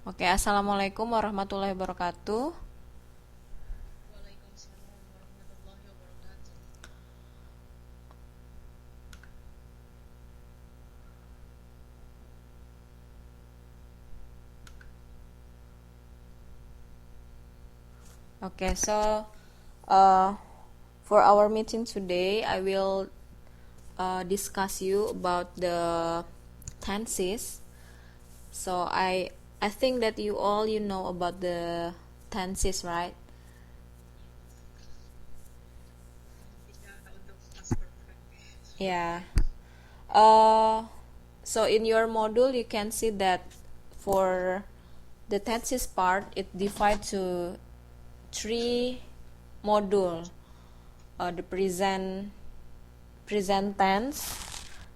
Oke, assalamualaikum warahmatullahi wabarakatuh. Waalaikumsalam warahmatullahi wabarakatuh. Okay, so uh, for our meeting today, I will discuss you about the tenses. So I think that you know about the tenses, right? Bicara untuk past perfect. Yeah. Uh, so in your module, you can see that for the tenses part, it divides to three module. The present tense,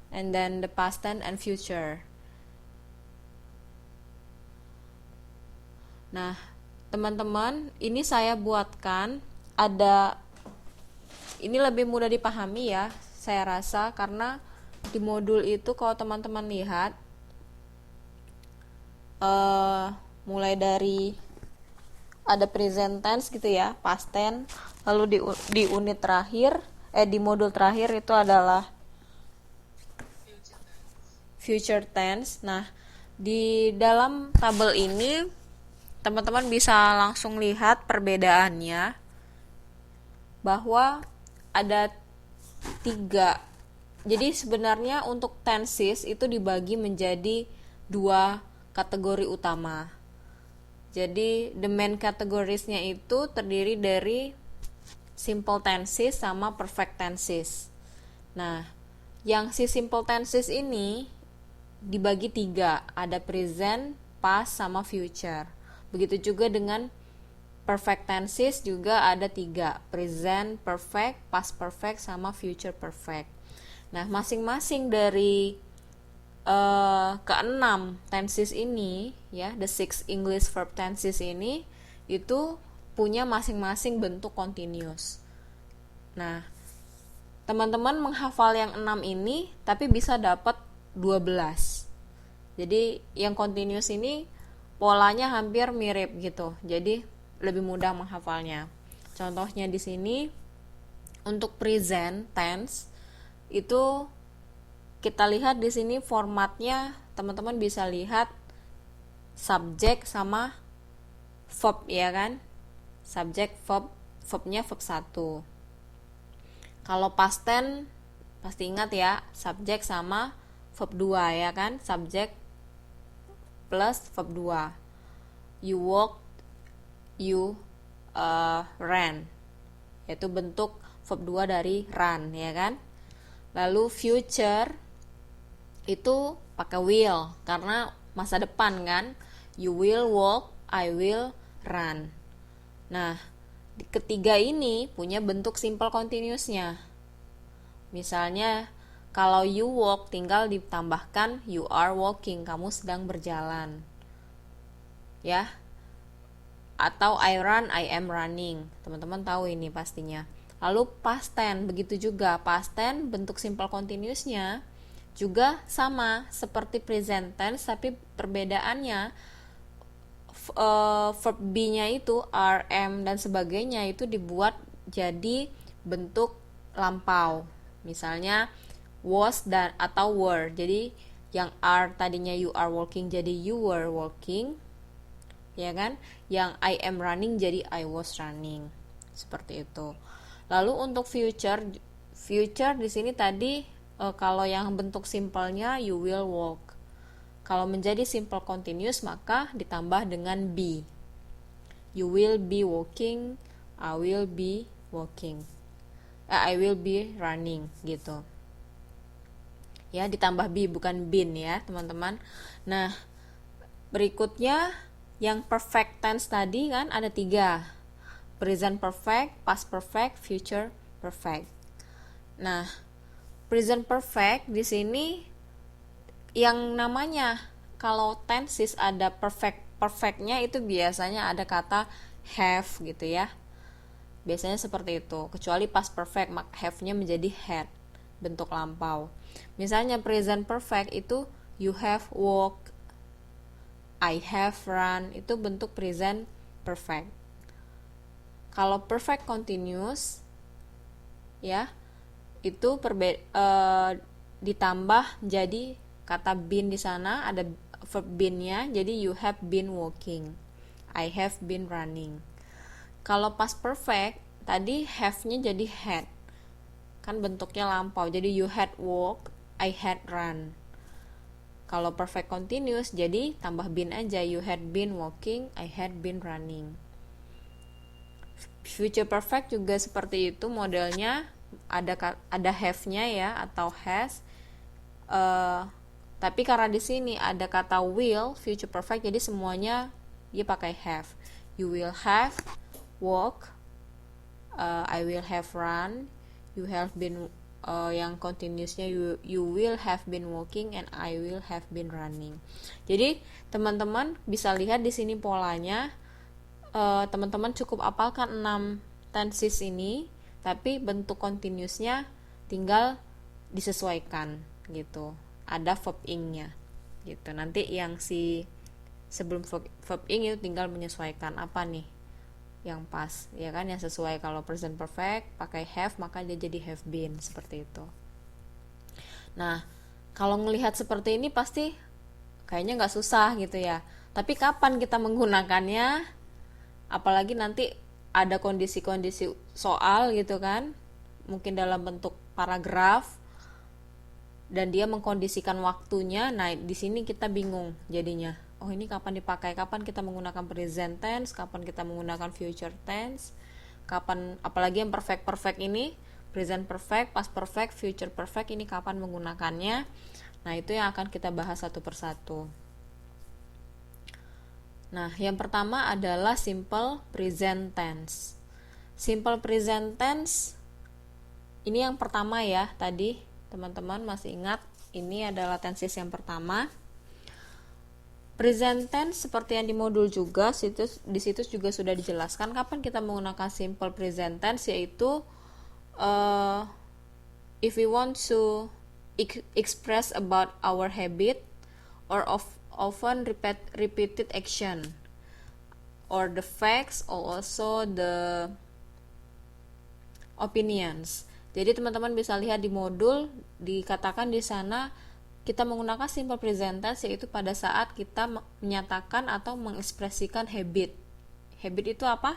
and then the past tense and future. Nah, teman-teman, ini saya buatkan ada, ini lebih mudah dipahami ya, saya rasa, karena di modul itu kalau teman-teman lihat mulai dari ada present tense gitu ya, past tense, lalu di unit terakhir, di modul terakhir itu adalah Future tense. future tense. Nah, di dalam tabel ini teman-teman bisa langsung lihat perbedaannya, bahwa ada tiga. Jadi sebenarnya untuk tenses itu dibagi menjadi dua kategori utama. Jadi the main categoriesnya itu terdiri dari simple tenses sama perfect tenses. Nah, yang si simple tenses ini dibagi tiga, ada present, past, sama future. Begitu juga dengan perfect tenses juga ada tiga, present perfect, past perfect, sama future perfect. Nah, masing-masing dari keenam tenses ini ya, the six English verb tenses ini itu punya masing-masing bentuk continuous. Nah, teman-teman menghafal yang 6 ini tapi bisa dapat 12. Jadi yang continuous ini polanya hampir mirip gitu. Jadi lebih mudah menghafalnya. Contohnya di sini untuk present tense itu kita lihat di sini formatnya, teman-teman bisa lihat subjek sama verb ya kan? Subjek verb, verbnya verb satu. Kalau past tense pasti ingat ya, subjek sama verb 2 ya kan? Subjek plus verb 2. You walk, you ran. Yaitu bentuk verb 2 dari run ya kan? Lalu future itu pakai will karena masa depan kan. You will walk, I will run. Nah, ketiga ini punya bentuk simple continuousnya. Misalnya kalau you walk tinggal ditambahkan you are walking, kamu sedang berjalan. Ya. Atau I run, I am running. Teman-teman tahu ini pastinya. Lalu past tense begitu juga. Past tense bentuk simple continuousnya juga sama seperti present tense, tapi perbedaannya verb B-nya itu R, M dan sebagainya itu dibuat jadi bentuk lampau. Misalnya was dan atau were. Jadi yang R tadinya you are walking jadi you were walking, ya kan? Yang I am running jadi I was running. Seperti itu. Lalu untuk future, future di sini tadi kalau yang bentuk simpelnya you will walk. Kalau menjadi simple continuous maka ditambah dengan be. You will be walking, I will be walking. I will be running gitu. Ya, ditambah be bukan been ya, teman-teman. Nah, berikutnya yang perfect tense tadi kan ada tiga, present perfect, past perfect, future perfect. Nah, present perfect di sini yang namanya kalau tenses ada perfectnya itu biasanya ada kata have gitu ya. Biasanya seperti itu. Kecuali past perfect, have-nya menjadi had, bentuk lampau. Misalnya present perfect itu you have walked, I have run, itu bentuk present perfect. Kalau perfect continuous ya, itu ditambah jadi kata been di sana, ada verb been-nya, jadi you have been walking, I have been running. Kalau past perfect tadi have-nya jadi had, kan bentuknya lampau, jadi you had walk, I had run. Kalau perfect continuous jadi tambah been aja, you had been walking, I had been running. Future perfect juga seperti itu modelnya, ada have-nya ya atau has. Tapi karena di sini ada kata will, future perfect, jadi semuanya dia pakai have. You will have walk, I will have run, you have been, yang continuousnya you will have been walking and I will have been running. Jadi teman-teman bisa lihat di sini polanya. Teman-teman cukup hafalkan 6 tenses ini, tapi bentuk continuousnya tinggal disesuaikan gitu. Ada verb ing-nya gitu. Nanti yang sebelum verb ing itu tinggal menyesuaikan apa nih yang pas, ya kan, yang sesuai. Kalau present perfect pakai have, maka dia jadi have been, seperti itu. Nah, kalau ngelihat seperti ini pasti kayaknya nggak susah gitu ya. Tapi kapan kita menggunakannya? Apalagi nanti ada kondisi-kondisi soal gitu kan, mungkin dalam bentuk paragraf dan dia mengkondisikan waktunya. Nah, di sini kita bingung jadinya. Oh, ini kapan dipakai? Kapan kita menggunakan present tense? Kapan kita menggunakan future tense? Kapan, apalagi yang perfect ini, present perfect, past perfect, future perfect, ini kapan menggunakannya? Nah, itu yang akan kita bahas satu persatu. Nah, yang pertama adalah simple present tense. Simple present tense ini yang pertama ya, tadi teman-teman masih ingat, ini adalah tenses yang pertama. Present tense seperti yang di modul juga, di situs juga sudah dijelaskan kapan kita menggunakan simple present tense, yaitu if we want to express about our habit or often repeated action or the facts or also the opinions. Jadi teman-teman bisa lihat di modul dikatakan di sana kita menggunakan simple present tense, yaitu pada saat kita menyatakan atau mengekspresikan habit. Habit itu apa?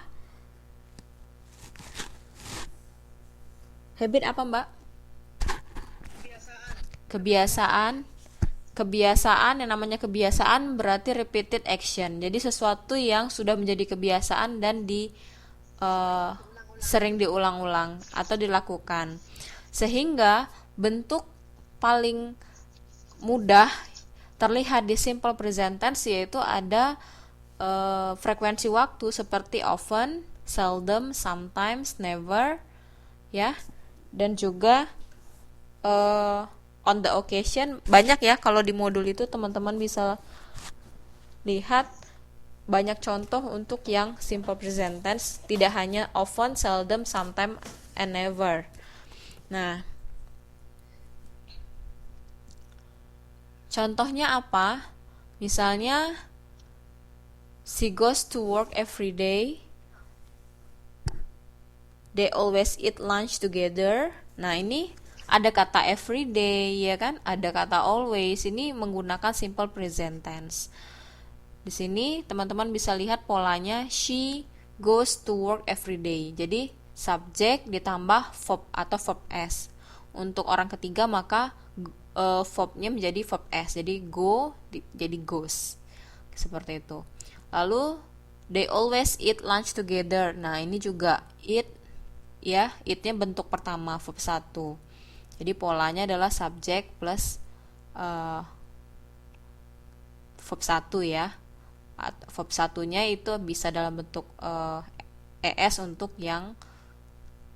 Habit apa, Mbak? Kebiasaan, yang namanya kebiasaan berarti repeated action. Jadi sesuatu yang sudah menjadi kebiasaan dan sering diulang-ulang atau dilakukan. Sehingga bentuk paling mudah terlihat di simple present tense yaitu ada frekuensi waktu seperti often, seldom, sometimes, never, ya. Dan juga on the occasion, banyak ya. Kalau di modul itu teman-teman bisa lihat banyak contoh untuk yang simple present tense, tidak hanya often, seldom, sometimes, and never. Nah, contohnya apa? Misalnya she goes to work every day, they always eat lunch together. Nah, ini ada kata everyday, ya kan? Ada kata always. Ini menggunakan simple present tense. Di sini teman-teman bisa lihat polanya, she goes to work every day. Jadi subjek ditambah verb atau verb s. Untuk orang ketiga maka verbnya menjadi verb s. Jadi go jadi goes. Seperti itu. Lalu they always eat lunch together. Nah, ini juga eat, ya, eat-nya bentuk pertama, verb 1. Jadi polanya adalah subjek plus verb 1 ya. Verb 1-nya itu bisa dalam bentuk es untuk yang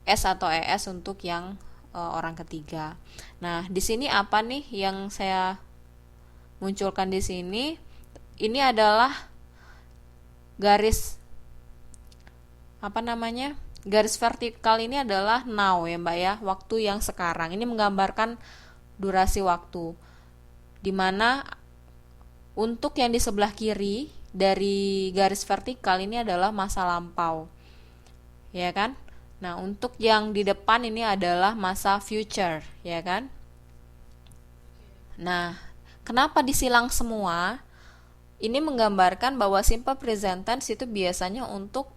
s atau es untuk yang orang ketiga. Nah, di sini apa nih yang saya munculkan di sini? Ini adalah garis garis vertikal ini adalah now ya Mbak ya, waktu yang sekarang. Ini menggambarkan durasi waktu, dimana Untuk yang di sebelah kiri dari garis vertikal ini adalah masa lampau, ya kan? Nah, untuk yang di depan ini adalah masa future, ya kan? Nah, kenapa disilang semua? Ini menggambarkan bahwa simple present tense itu biasanya untuk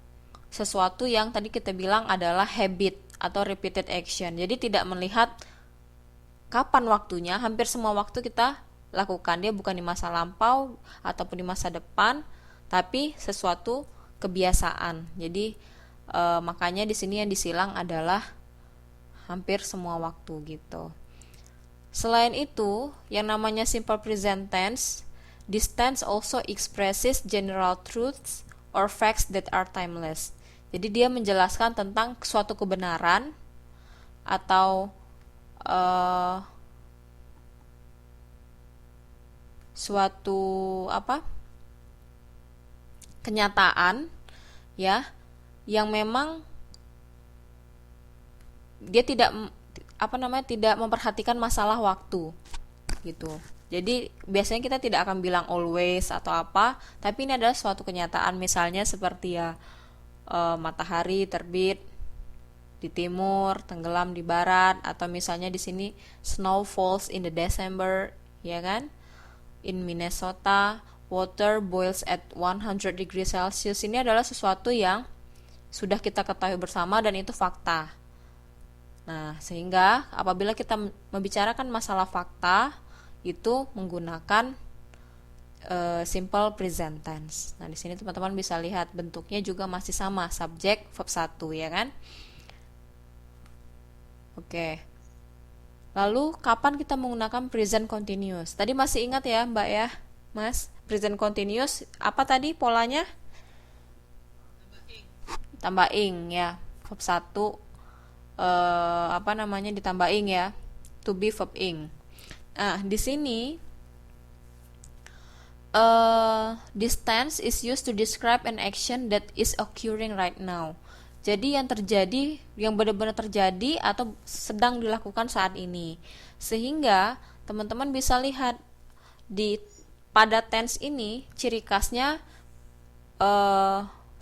sesuatu yang tadi kita bilang adalah habit atau repeated action. Jadi tidak melihat kapan waktunya, hampir semua waktu kita lakukan. Dia bukan di masa lampau ataupun di masa depan, tapi sesuatu kebiasaan. Jadi makanya di sini yang disilang adalah hampir semua waktu gitu. Selain itu, yang namanya simple present tense, this tense also expresses general truths or facts that are timeless. Jadi dia menjelaskan tentang suatu kebenaran atau suatu kenyataan, ya, yang memang dia tidak memperhatikan masalah waktu gitu. Jadi biasanya kita tidak akan bilang always atau apa, tapi ini adalah suatu kenyataan, misalnya seperti ya matahari terbit di timur, tenggelam di barat, atau misalnya di sini snow falls in the December, ya kan? In Minnesota, water boils at 100 degrees Celsius. Ini adalah sesuatu yang sudah kita ketahui bersama dan itu fakta. Nah, sehingga apabila kita membicarakan masalah fakta, itu menggunakan simple present tense. Nah, di sini teman-teman bisa lihat bentuknya juga masih sama, subjek verb 1, ya kan? Oke. Lalu kapan kita menggunakan present continuous? Tadi masih ingat ya, Mbak ya, Mas? Present continuous apa tadi polanya? Tambah ing ya. Verb 1 ditambah ing ya. To be verb ing. Nah, di sini this tense is used to describe an action that is occurring right now. Jadi yang terjadi, yang benar-benar terjadi atau sedang dilakukan saat ini. Sehingga teman-teman bisa lihat pada tense ini ciri khasnya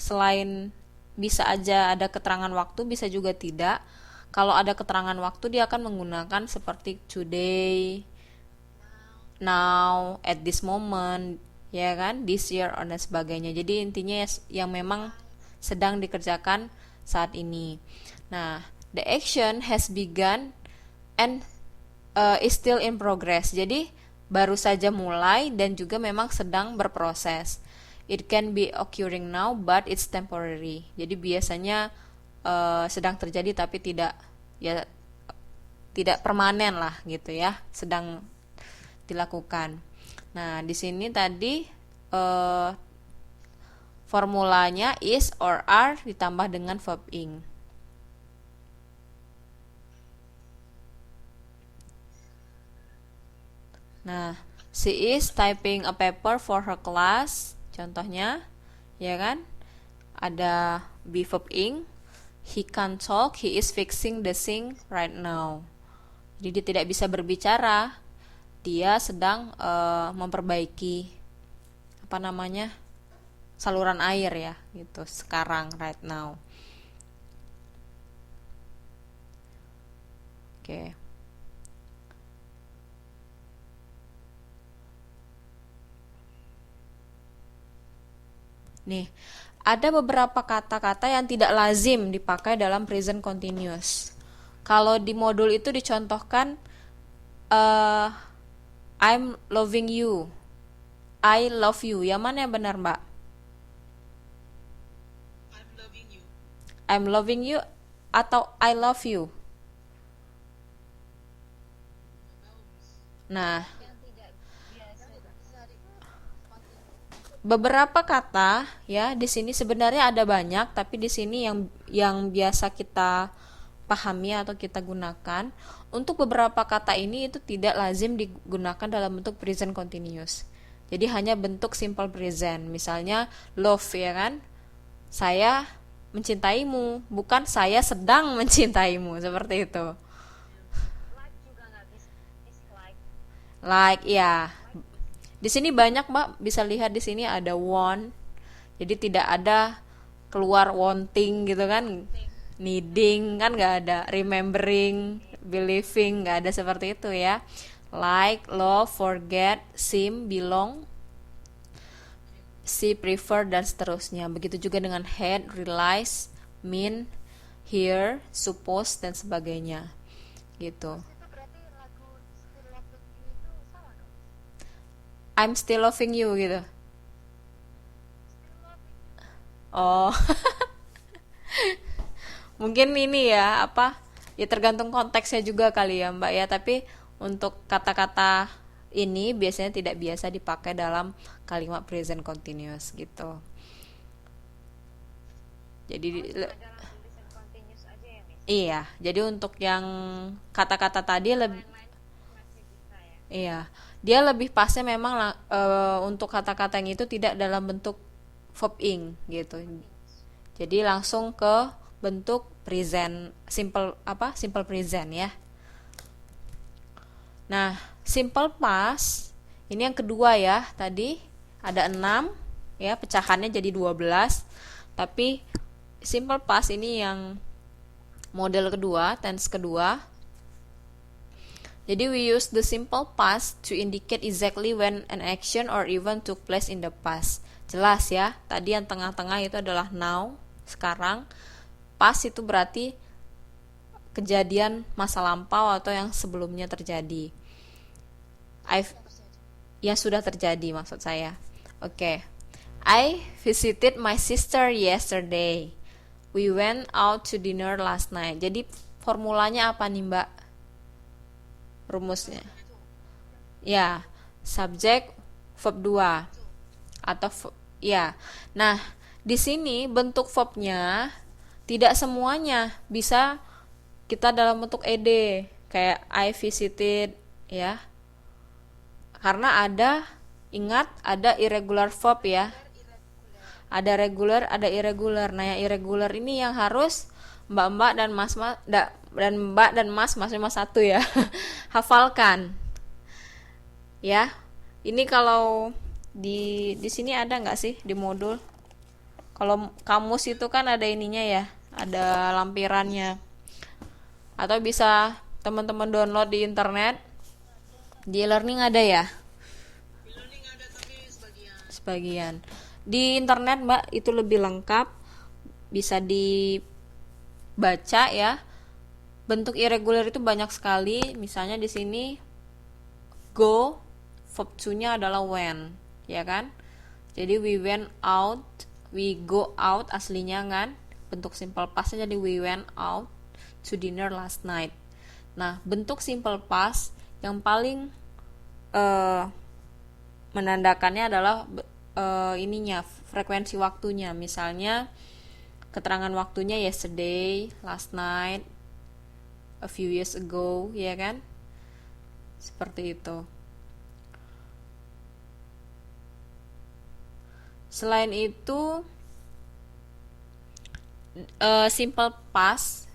selain bisa aja ada keterangan waktu, bisa juga tidak. Kalau ada keterangan waktu dia akan menggunakan seperti today, now, at this moment, ya kan, this year, dan sebagainya. Jadi intinya yang memang sedang dikerjakan saat ini. Nah, the action has begun and is still in progress. Jadi baru saja mulai dan juga memang sedang berproses. It can be occurring now but it's temporary. Jadi biasanya sedang terjadi tapi tidak permanen lah gitu ya, sedang dilakukan. Nah, di sini tadi formulanya is or are ditambah dengan verb ing. Nah, she is typing a paper for her class. Contohnya, ya kan? Ada be verb ing. He can't talk, he is fixing the sink right now. Jadi dia tidak bisa berbicara. Dia sedang memperbaiki saluran air ya, gitu sekarang, right now. Oke. Nih, ada beberapa kata-kata yang tidak lazim dipakai dalam present continuous. Kalau di modul itu dicontohkan I'm loving you, I love you. Yang mana yang benar, Mbak? I'm loving you. I'm loving you atau I love you? Nah, beberapa kata ya di sini sebenarnya ada banyak, tapi di sini yang biasa kita pahami atau kita gunakan untuk beberapa kata ini itu tidak lazim digunakan dalam bentuk present continuous. Jadi hanya bentuk simple present. Misalnya love, ya kan? Saya mencintaimu, bukan saya sedang mencintaimu, seperti itu. Like juga nggak bisa like. Like ya, Di sini banyak, Mbak, bisa lihat di sini ada want. Jadi tidak ada keluar wanting gitu kan, needing kan nggak ada, remembering, believing nggak ada seperti itu ya. Like, love, forget, seem, belong, see, prefer, dan seterusnya. Begitu juga dengan had, realize, mean, hear, suppose, dan sebagainya gitu. Itu berarti lagu Still Loving You itu sama dong. I'm still loving you gitu. Still Loving You. Oh, mungkin ini ya apa? Ya tergantung konteksnya juga kali ya, Mbak ya. Tapi untuk kata-kata ini biasanya tidak biasa dipakai dalam kalimat present continuous gitu. Jadi Oh, cuma dalam present continuous aja ya, Miss. iya, jadi untuk yang kata-kata tadi Kalau lebih, yang lain masih bisa ya. iya, dia lebih pasnya memang untuk kata-kata yang itu tidak dalam bentuk verb ing gitu. Jadi langsung ke bentuk present, simple apa? Simple present ya. Nah, simple past ini yang kedua ya. Tadi ada 6 ya, pecahannya jadi 12. Tapi simple past ini yang model kedua, tense kedua. Jadi we use the simple past to indicate exactly when an action or event took place in the past. Jelas ya, tadi yang tengah-tengah itu adalah now, sekarang. Past itu berarti kejadian masa lampau atau yang sebelumnya terjadi. Yang sudah terjadi maksud saya. Oke. I visited my sister yesterday. We went out to dinner last night. Jadi formulanya apa nih, Mbak? Rumusnya. Ya, subjek verb 2 atau ya. Nah, di sini bentuk verbnya tidak semuanya bisa kita dalam bentuk ed, kayak I visited ya. Karena ingat ada irregular verb ya. Ada regular, ada irregular. Nah, yang irregular ini yang harus Mbak-mbak dan Mas-mas dan Mbak dan Mas cuma satu ya. Hafalkan. Ya. Ini kalau di sini ada nggak sih di modul? Kalau kamus itu kan ada ininya ya, ada lampirannya. Atau bisa teman-teman download di internet. Di e-learning ada ya? E-learning ada tapi sebagian. Sebagian. Di internet, Mbak, itu lebih lengkap. Bisa dibaca ya. Bentuk irregular itu banyak sekali. Misalnya di sini go, verb to-nya adalah when, ya kan? Jadi we went out, we go out aslinya kan? Bentuk simple past-nya jadi we went out to dinner last night. Nah, bentuk simple past yang paling menandakannya adalah ininya, frekuensi waktunya. Misalnya keterangan waktunya yesterday, last night, a few years ago, ya kan? Seperti itu. Selain itu, simple past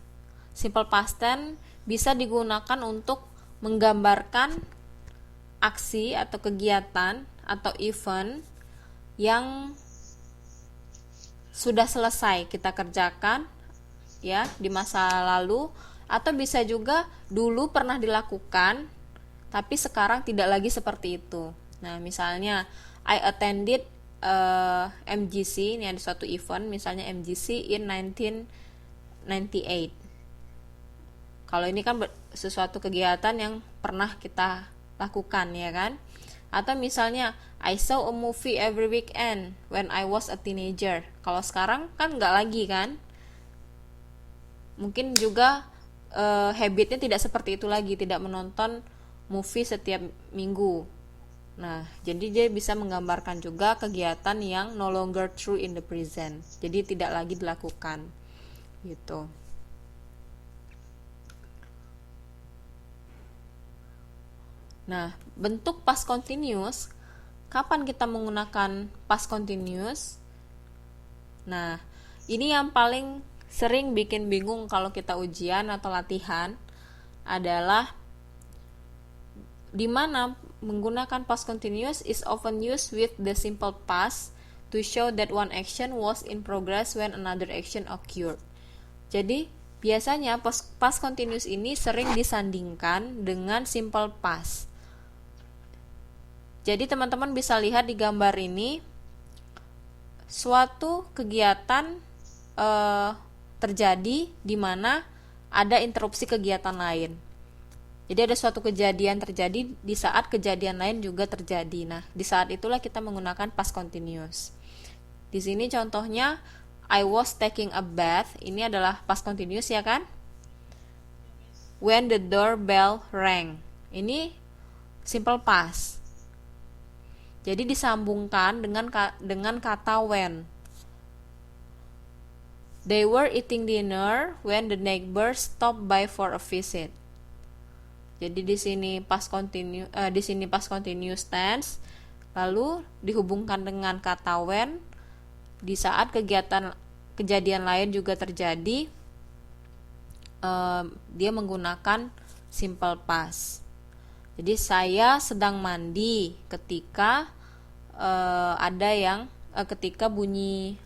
tense bisa digunakan untuk menggambarkan aksi atau kegiatan atau event yang sudah selesai kita kerjakan ya di masa lalu, atau bisa juga dulu pernah dilakukan tapi sekarang tidak lagi seperti itu. Nah, misalnya I attended MGC, ini ada suatu event misalnya MGC in 1998. Kalau ini kan sesuatu kegiatan yang pernah kita lakukan ya kan. Atau misalnya I saw a movie every weekend when I was a teenager. Kalau sekarang kan nggak lagi kan. Mungkin juga habitnya tidak seperti itu lagi, tidak menonton movie setiap minggu. Nah, jadi dia bisa menggambarkan juga kegiatan yang no longer true in the present. Jadi tidak lagi dilakukan gitu. Nah, bentuk past continuous, kapan kita menggunakan past continuous? Nah, ini yang paling sering bikin bingung kalau kita ujian atau latihan adalah di mana menggunakan past continuous is often used with the simple past to show that one action was in progress when another action occurred. Jadi biasanya past continuous ini sering disandingkan dengan simple past. Jadi teman-teman bisa lihat di gambar ini, suatu kegiatan terjadi di mana ada interupsi kegiatan lain. Jadi ada suatu kejadian terjadi di saat kejadian lain juga terjadi. Nah, di saat itulah kita menggunakan past continuous. Di sini contohnya I was taking a bath. Ini adalah past continuous ya kan? When the doorbell rang. Ini simple past. Jadi disambungkan dengan kata when. They were eating dinner when the neighbors stopped by for a visit. Jadi di sini past continuous tense, lalu dihubungkan dengan kata when di saat kejadian lain juga terjadi. Dia menggunakan simple past. Jadi saya sedang mandi ketika ketika bunyi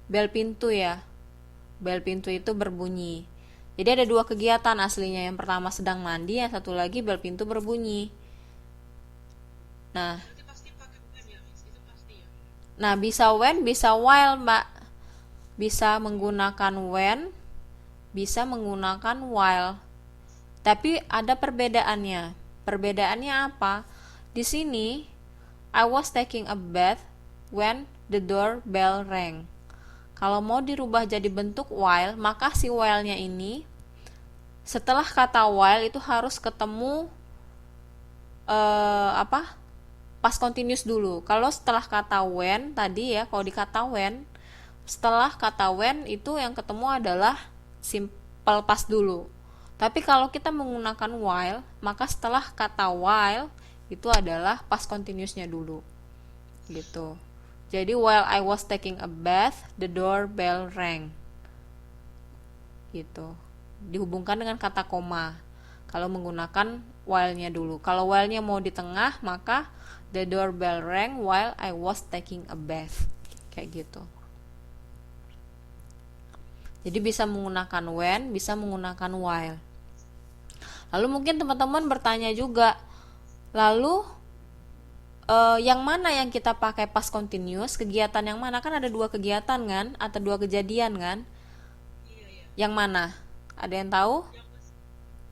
bel pintu ya. Bel pintu itu berbunyi. Jadi ada dua kegiatan aslinya, yang pertama sedang mandi, yang satu lagi bel pintu berbunyi. Nah, Berarti pasti pakai when ya, Miss? Itu pasti ya. nah bisa when, bisa while, Mbak. Bisa menggunakan when, bisa menggunakan while. Tapi ada perbedaannya. Perbedaannya apa? Di sini I was taking a bath when the doorbell rang. Kalau mau dirubah jadi bentuk while, maka si while-nya ini setelah kata while itu harus ketemu past continuous dulu. Kalau setelah kata when tadi ya, kalau di kata when, setelah kata when itu yang ketemu adalah simple past dulu. Tapi kalau kita menggunakan while, maka setelah kata while itu adalah past continuous-nya dulu. Gitu. Jadi while I was taking a bath, the doorbell rang. Gitu. Dihubungkan dengan kata koma. Kalau menggunakan while-nya dulu. Kalau while-nya mau di tengah, maka the doorbell rang while I was taking a bath. Kayak gitu. Jadi bisa menggunakan when, bisa menggunakan while. Lalu mungkin teman-teman bertanya juga, lalu yang mana yang kita pakai past continuous? Kegiatan yang mana? Kan ada dua kegiatan kan, atau dua kejadian kan? Iya, iya. Yang mana? Ada yang tahu?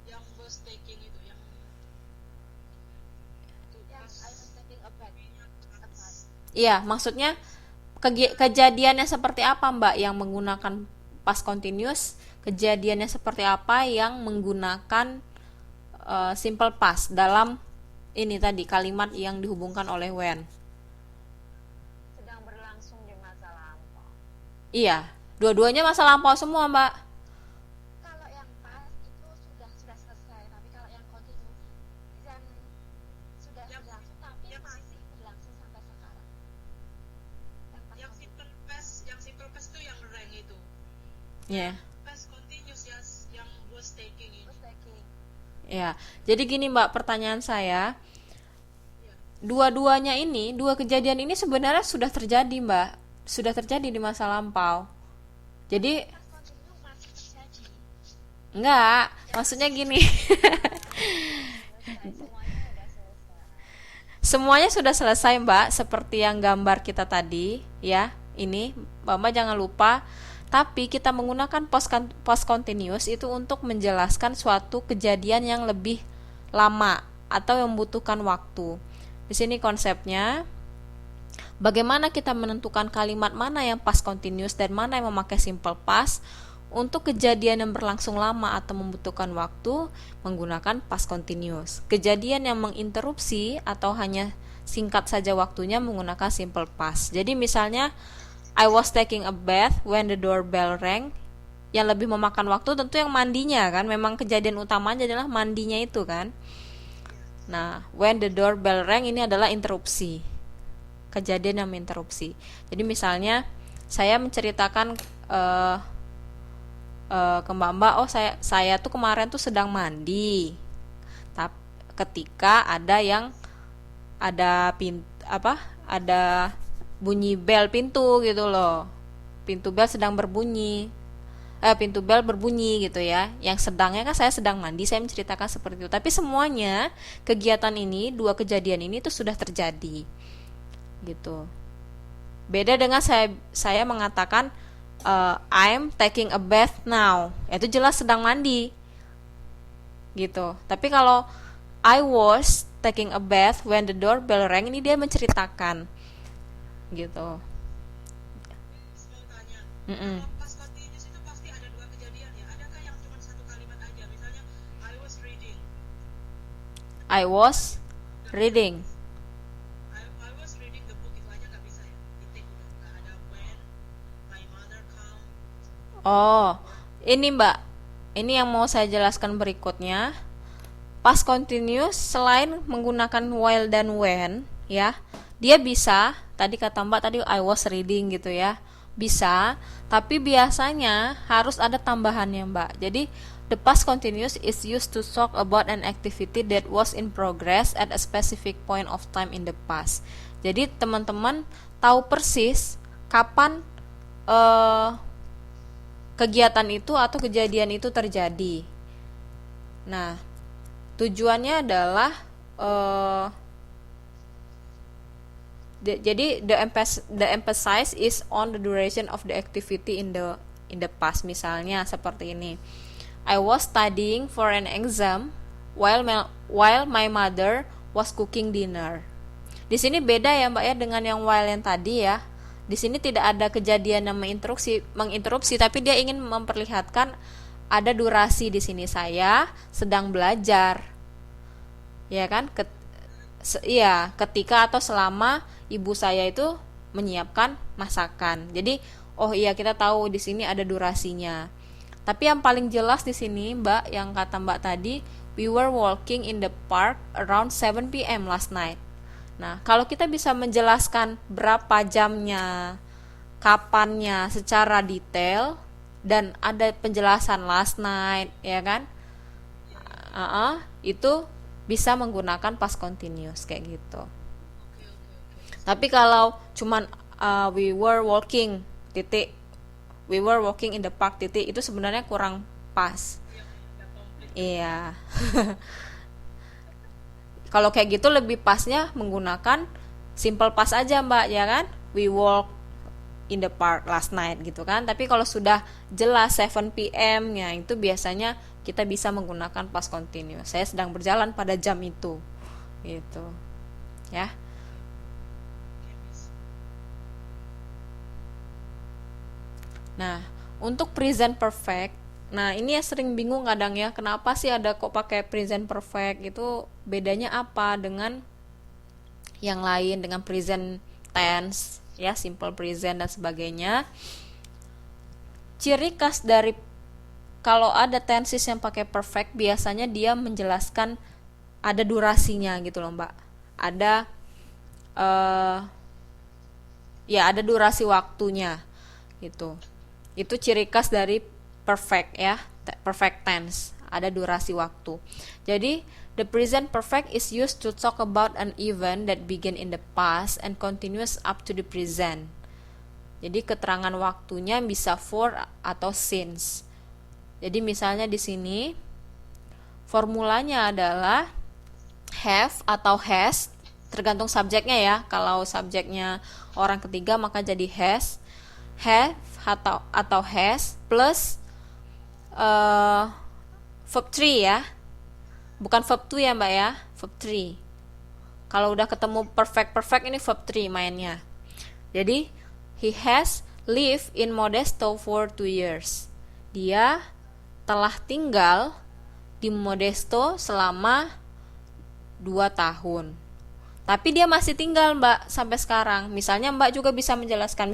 Yang was taking itu, yang I was taking a bath. Iya, maksudnya kejadiannya seperti apa, Mbak, yang menggunakan past continuous? Kejadiannya seperti apa yang menggunakan simple past dalam ini tadi kalimat yang dihubungkan oleh when? Sedang berlangsung di masa lampau. Iya, dua-duanya masa lampau semua, Mbak. Kalau yang past itu sudah selesai, tapi kalau yang continue dan sudah Yang- berlangsung tapi yang- masih berlangsung sampai sekarang. Yang past yang simple past itu yang rang itu. Iya. Past continuous ya, yang was taking ini. was taking. Ya, jadi gini Mbak, pertanyaan saya, Iya. dua-duanya ini, dua kejadian ini sebenarnya sudah terjadi Mbak, sudah terjadi di masa lampau. Jadi Past continue masih terjadi. enggak, maksudnya gini, Semuanya udah selesai. semuanya sudah selesai Mbak, seperti yang gambar kita tadi, ya, ini Mbak jangan lupa. Tapi kita menggunakan past continuous itu untuk menjelaskan suatu kejadian yang lebih lama atau yang membutuhkan waktu. Di sini konsepnya, bagaimana kita menentukan kalimat mana yang past continuous dan mana yang memakai simple past untuk kejadian yang berlangsung lama atau membutuhkan waktu menggunakan past continuous. Kejadian yang menginterupsi atau hanya singkat saja waktunya menggunakan simple past. Jadi misalnya I was taking a bath when the doorbell rang. Yang lebih memakan waktu tentu yang mandinya kan. Memang kejadian utamanya adalah mandinya itu kan. Nah, when the doorbell rang ini adalah interupsi. Kejadian yang menginterupsi. Jadi misalnya saya menceritakan ke Mbak, oh saya tuh kemarin tuh sedang mandi. ketika ada ada bunyi bel pintu gitu loh. Pintu bel sedang berbunyi. Pintu bel berbunyi gitu ya. Yang sedangnya kan saya sedang mandi, saya menceritakan seperti itu. Tapi semuanya kegiatan ini, dua kejadian ini itu sudah terjadi. Gitu. Beda dengan saya mengatakan I'm taking a bath now. Itu jelas sedang mandi. Gitu. Tapi kalau I was taking a bath when the doorbell rang, ini dia menceritakan. Gitu. Mau tanya, Mm-mm. kalau past continuous itu pasti ada dua kejadian ya. Adakah yang cuma satu kalimat aja? Misalnya I was reading. I was reading. I was reading the book, itu aja nggak bisa ya. Titik udah nggak ada when my mother come. Oh, ini Mbak. Ini yang mau saya jelaskan berikutnya. Past continuous selain menggunakan while dan when, ya, dia bisa, tadi kata Mbak tadi I was reading gitu ya. Bisa, tapi biasanya harus ada tambahannya, Mbak. Jadi the past continuous is used to talk about an activity that was in progress at a specific point of time in the past. Jadi teman-teman tahu persis kapan kegiatan itu atau kejadian itu terjadi. Nah, tujuannya adalah jadi the emphasis is on the duration of the activity in the past. Misalnya seperti ini. I was studying for an exam while my mother was cooking dinner. Di sini beda ya Mbak ya dengan yang while yang tadi ya. Di sini tidak ada kejadian yang menginterupsi, tapi dia ingin memperlihatkan ada durasi di sini, saya sedang belajar. Ya kan? Ketika atau selama ibu saya itu menyiapkan masakan. Jadi, oh iya kita tahu di sini ada durasinya. Tapi yang paling jelas di sini, Mbak, yang kata Mbak tadi, we were walking in the park around 7 p.m. last night. Nah, kalau kita bisa menjelaskan berapa jamnya, kapannya secara detail dan ada penjelasan last night, ya kan? Itu bisa menggunakan past continuous kayak gitu. Tapi kalau cuman we were walking titik, we were walking in the park titik, itu sebenarnya kurang pas. Iya. Kalau kayak gitu lebih pasnya menggunakan simple past aja Mbak, ya kan? We walk in the park last night gitu kan. Tapi kalau sudah jelas 7 p.m. ya itu biasanya kita bisa menggunakan past continuous. Saya sedang berjalan pada jam itu. Gitu. Ya. Nah, untuk present perfect, nah ini ya sering bingung kadang ya, kenapa sih ada kok pakai present perfect, itu bedanya apa dengan yang lain, dengan present tense ya, simple present dan sebagainya. Ciri khas dari kalau ada tenses yang pakai perfect, biasanya dia menjelaskan ada durasinya gitu loh Mbak, ada ada durasi waktunya gitu. Itu ciri khas dari perfect ya, perfect tense, ada durasi waktu. Jadi the present perfect is used to talk about an event that began in the past and continues up to the present. Jadi keterangan waktunya bisa for atau since. Jadi misalnya di sini formulanya adalah have atau has, tergantung subjeknya ya. Kalau subjeknya orang ketiga maka jadi has, have atau has plus verb 3 ya, bukan verb 2 ya Mbak ya, verb 3. Kalau udah ketemu perfect ini verb 3 mainnya. Jadi he has lived in Modesto for 2 years. Dia telah tinggal di Modesto selama 2 tahun. Tapi dia masih tinggal Mbak sampai sekarang. Misalnya Mbak juga bisa menjelaskan,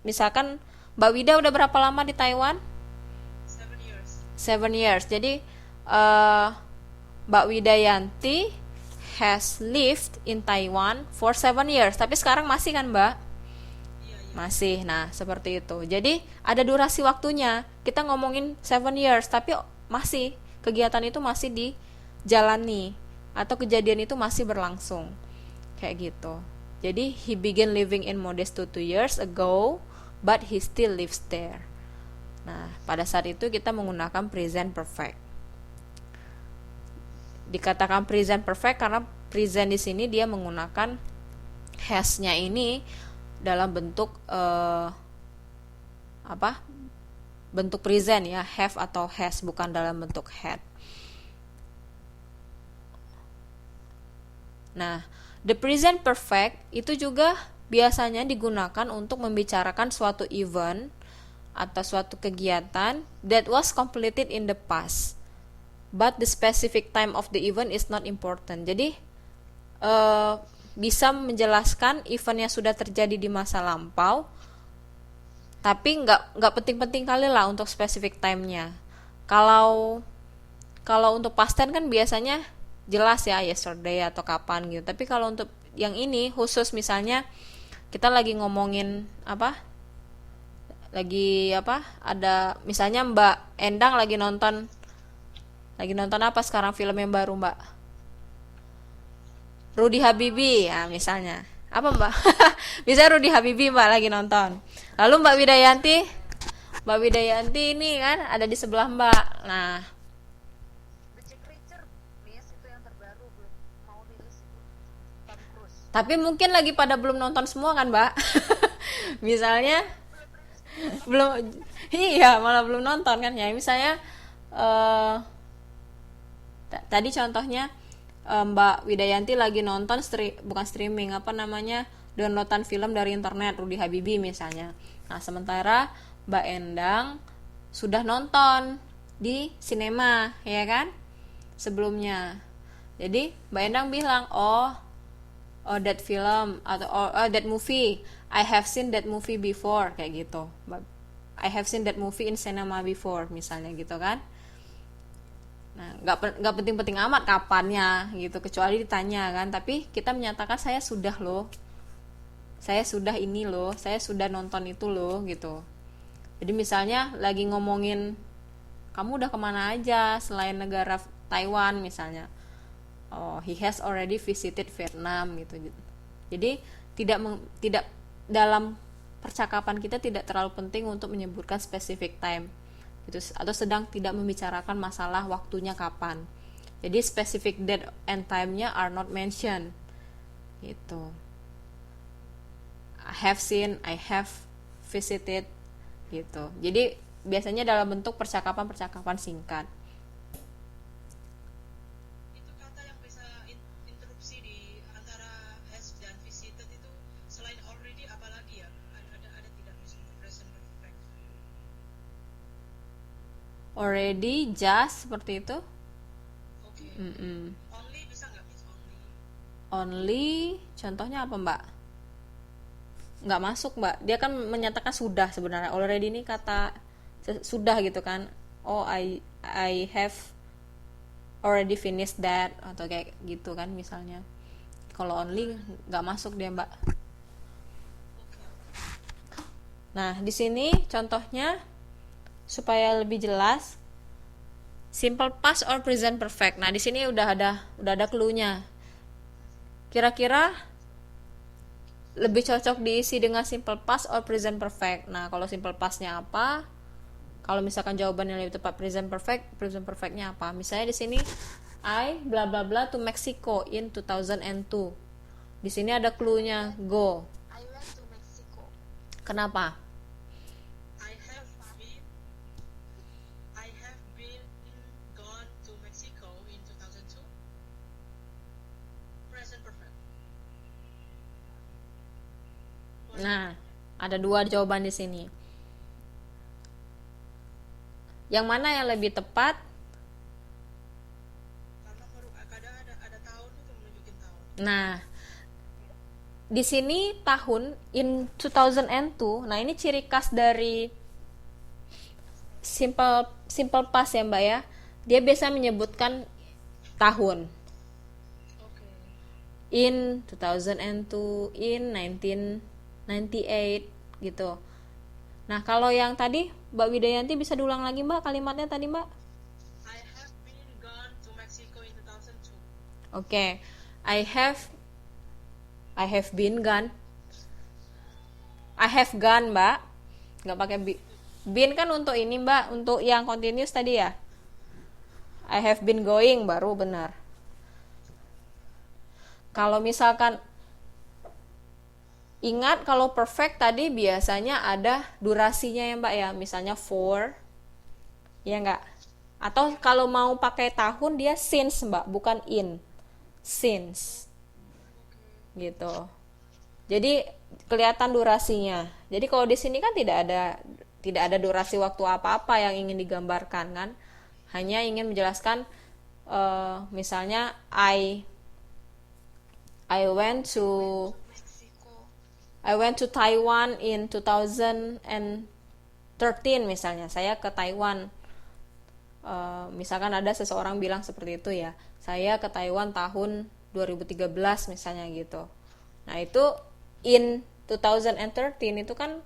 misalkan Mbak Wida udah berapa lama di Taiwan? 7 years. Jadi Mbak Widayanti has lived in Taiwan for 7 years. Tapi sekarang masih kan Mbak? Masih. Nah seperti itu. Jadi ada durasi waktunya. Kita ngomongin 7 years, tapi masih kegiatan itu masih dijalani. atau kejadian itu masih berlangsung. Kayak gitu. Jadi he began living in Modesto 2 years ago, but he still lives there. Nah, pada saat itu kita menggunakan present perfect. Dikatakan present perfect karena present di sini dia menggunakan has-nya ini dalam bentuk bentuk present ya, have atau has, bukan dalam bentuk had. Nah, the present perfect itu juga biasanya digunakan untuk membicarakan suatu event atau suatu kegiatan that was completed in the past, but the specific time of the event is not important. Jadi bisa menjelaskan event yang sudah terjadi di masa lampau, tapi nggak penting-penting kali lah untuk specific time-nya. Kalau untuk past tense kan biasanya jelas ya, yesterday atau kapan gitu. Tapi kalau untuk yang ini khusus, misalnya kita lagi ngomongin ada misalnya Mbak Endang lagi nonton apa sekarang, film yang baru Mbak? Rudy Habibie ya misalnya. Apa Mbak? Bisa Rudy Habibie Mbak lagi nonton. Lalu Mbak Widayanti ini kan ada di sebelah Mbak. Nah, The Jack Reacher, Miss, itu yang terbaru belum mau rilis itu. Tom Cruise. tapi mungkin lagi pada belum nonton semua kan Mbak? Misalnya belum, iya malah belum nonton kan ya. Misalnya tadi contohnya Mbak Widayanti lagi nonton bukan streaming, downloadan film dari internet Rudy Habibie misalnya. Nah, sementara Mbak Endang sudah nonton di sinema ya kan sebelumnya. Jadi Mbak Endang bilang, oh that film atau that movie, I have seen that movie before, kayak gitu. I have seen that movie in cinema before misalnya gitu kan. Nah, nggak penting-penting amat kapannya gitu, kecuali ditanya kan. Tapi kita menyatakan saya sudah ini loh, saya sudah nonton itu loh gitu. Jadi misalnya lagi ngomongin kamu udah kemana aja selain negara Taiwan misalnya, oh he has already visited Vietnam gitu. Jadi tidak dalam percakapan kita tidak terlalu penting untuk menyebutkan specific time gitu, atau sedang tidak membicarakan masalah waktunya kapan. Jadi specific date and time-nya are not mentioned gitu. I have seen, I have visited gitu. Jadi biasanya dalam bentuk percakapan singkat. Itu kata yang bisa interupsi di antara has dan visited itu selain already apalagi ya? Ada tidak misalnya present perfect? Already, just, seperti itu. Oke. Mm-mm. Only bisa nggak Miss? Only, contohnya apa Mbak? Nggak masuk Mbak, dia kan menyatakan sudah sebenarnya. Already ini kata sudah gitu kan. Oh, I have already finished that, atau kayak gitu kan misalnya. Kalau only nggak masuk dia Mbak. Nah, di sini contohnya supaya lebih jelas, simple past or present perfect. Nah, di sini udah ada clue-nya. Kira-kira lebih cocok diisi dengan simple past or present perfect. Nah, kalau simple past-nya apa? Kalau misalkan jawabannya lebih tepat present perfect-nya apa? Misalnya di sini I bla bla bla to Mexico in 2002. Di sini ada clue-nya, go. I went to Mexico. Kenapa? I have been gone to Mexico in 2002. Present perfect. Nah, ada dua jawaban di sini. Yang mana yang lebih tepat? Karena kadang ada tahun itu menunjukin tahun. Nah, di sini tahun in 2002. Nah, ini ciri khas dari simple past ya Mbak ya. Dia biasa menyebutkan tahun. Oke. In 2002, in 1998 gitu. Nah, kalau yang tadi Mbak Widayanti bisa diulang lagi Mbak kalimatnya tadi Mbak? I have been gone to Mexico in 2002. Oke. I have been gone. I have gone, Mbak. Nggak pakai been kan untuk ini, Mbak, untuk yang continuous tadi ya. I have been going baru benar. Kalau misalkan ingat, kalau perfect tadi biasanya ada durasinya ya, Mbak ya. Misalnya for, ya enggak? Atau kalau mau pakai tahun dia since, Mbak, bukan in. Since. Gitu. Jadi kelihatan durasinya. Jadi kalau di sini kan tidak ada durasi waktu apa-apa yang ingin digambarkan kan. Hanya ingin menjelaskan misalnya I went to Taiwan in 2013 misalnya. Saya ke Taiwan. Misalkan ada seseorang bilang seperti itu ya. Saya ke Taiwan tahun 2013 misalnya gitu. Nah, itu in 2013 itu kan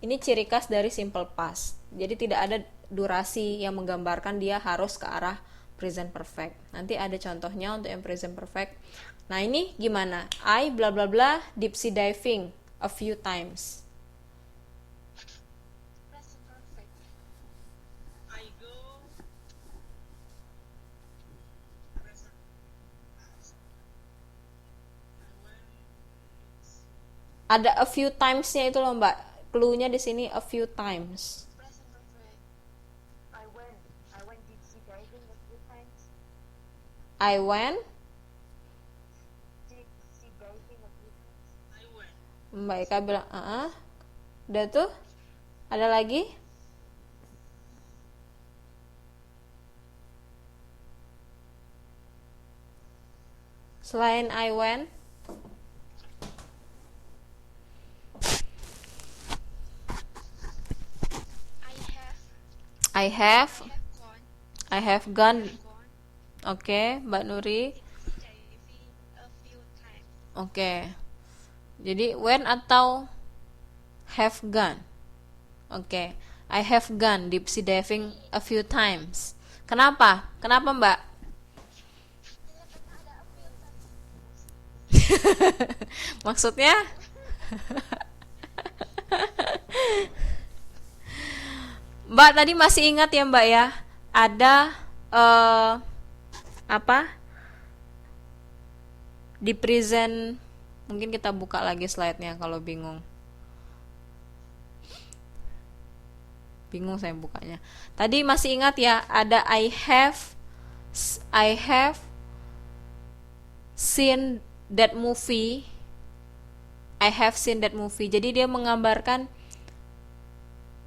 ini ciri khas dari simple past. Jadi tidak ada durasi yang menggambarkan dia harus ke arah present perfect. Nanti ada contohnya untuk yang present perfect. Nah, ini gimana? I bla bla bla deep sea diving a few times. Present perfect. I go present past. I went. Ada a few times-nya itu loh, Mbak. Clue-nya di sini a few times. Present perfect. I went deep sea diving a few times. I went, Deep sea diving a few times. I went. Mbak Eka bilang, udah tuh. Ada lagi? Selain I went, I I have, gone. I have gone. Gone. Oke, Mbak Nuri. Diving a few times. Oke. Jadi when atau have gone. Oke. I have gone deep sea diving a few times. Kenapa? Kenapa, Mbak? Iya, karena ada a few times. Maksudnya? Mbak tadi masih ingat ya, Mbak ya? Ada apa? Di present, mungkin kita buka lagi slide-nya kalau bingung. Bingung saya bukanya. Tadi masih ingat ya, ada I have seen that movie. I have seen that movie. Jadi dia menggambarkan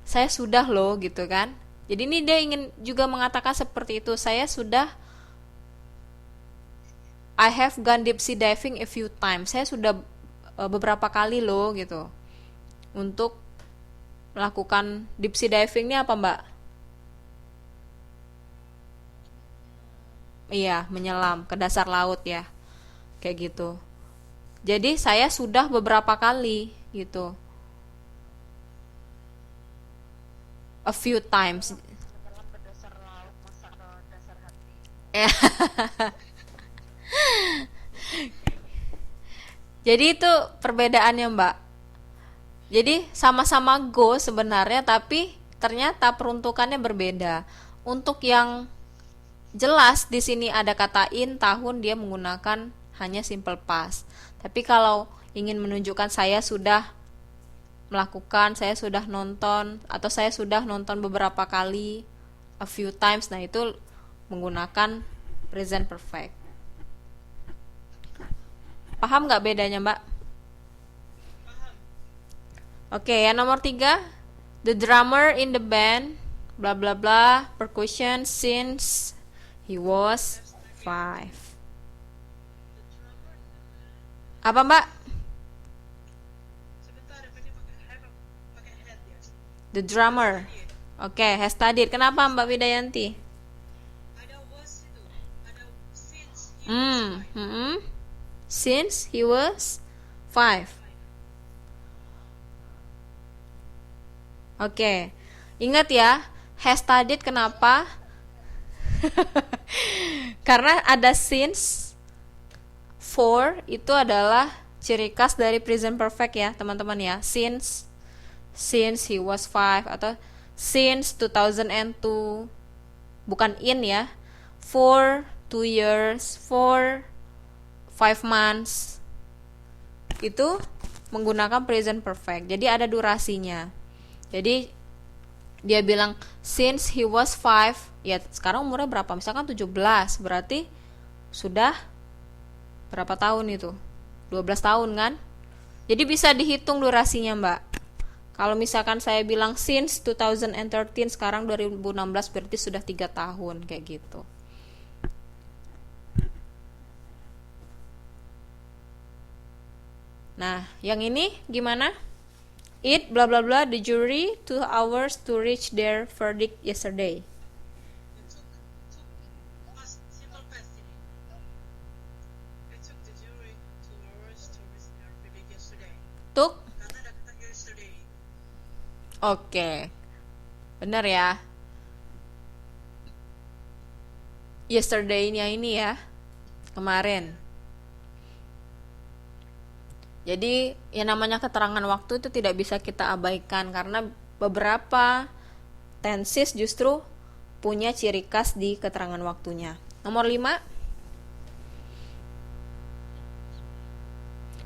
saya sudah loh gitu kan. Jadi ini dia ingin juga mengatakan seperti itu. Saya sudah I have gone deep sea diving a few times. Saya sudah beberapa kali loh gitu. Untuk melakukan deep sea diving ini apa, Mbak? Iya, menyelam ke dasar laut ya. Kayak gitu. Jadi saya sudah beberapa kali gitu. A few times. Menyelam ke dasar laut, masa ke dasar hati. Jadi itu perbedaannya, Mbak. Jadi sama-sama go sebenarnya, tapi ternyata peruntukannya berbeda. Untuk yang jelas di sini ada kata in tahun, dia menggunakan hanya simple past. Tapi kalau ingin menunjukkan saya sudah melakukan, saya sudah nonton, atau saya sudah nonton beberapa kali, a few times, nah itu menggunakan present perfect. Paham nggak bedanya, Mbak? Paham. Oke, yang nomor 3, the drummer in the band bla bla bla percussion since he was 5. Apa, Mbak? Sebentar, pakai have, pakai head ya. The drummer. Oke, has studied. Kenapa, Mbak Widayanti? Ada was itu, ada since he was Since he was 5. Oke. Ingat ya, has studied kenapa? Karena ada since, for itu adalah ciri khas dari present perfect ya teman-teman ya. Since he was 5 atau since 2002, bukan in ya. For 2 years, for 5 months, itu menggunakan present perfect. Jadi ada durasinya. Jadi dia bilang since he was 5, ya sekarang umurnya berapa? Misalkan 17, berarti sudah berapa tahun itu? 12 tahun kan? Jadi bisa dihitung durasinya, Mbak. Kalau misalkan saya bilang since 2013, sekarang 2016, berarti sudah 3 tahun kayak gitu. Nah, yang ini gimana? It blah blah blah the jury 2 hours to reach their verdict yesterday. It took past, simple past ini. It took the jury 2 hours to reach their verdict yesterday. Took. Karena ada kata yesterday. Oke. Benar ya. Yesterday-nya ini ya. Kemarin. Jadi yang namanya keterangan waktu itu tidak bisa kita abaikan karena beberapa tenses justru punya ciri khas di keterangan waktunya. Nomor 5.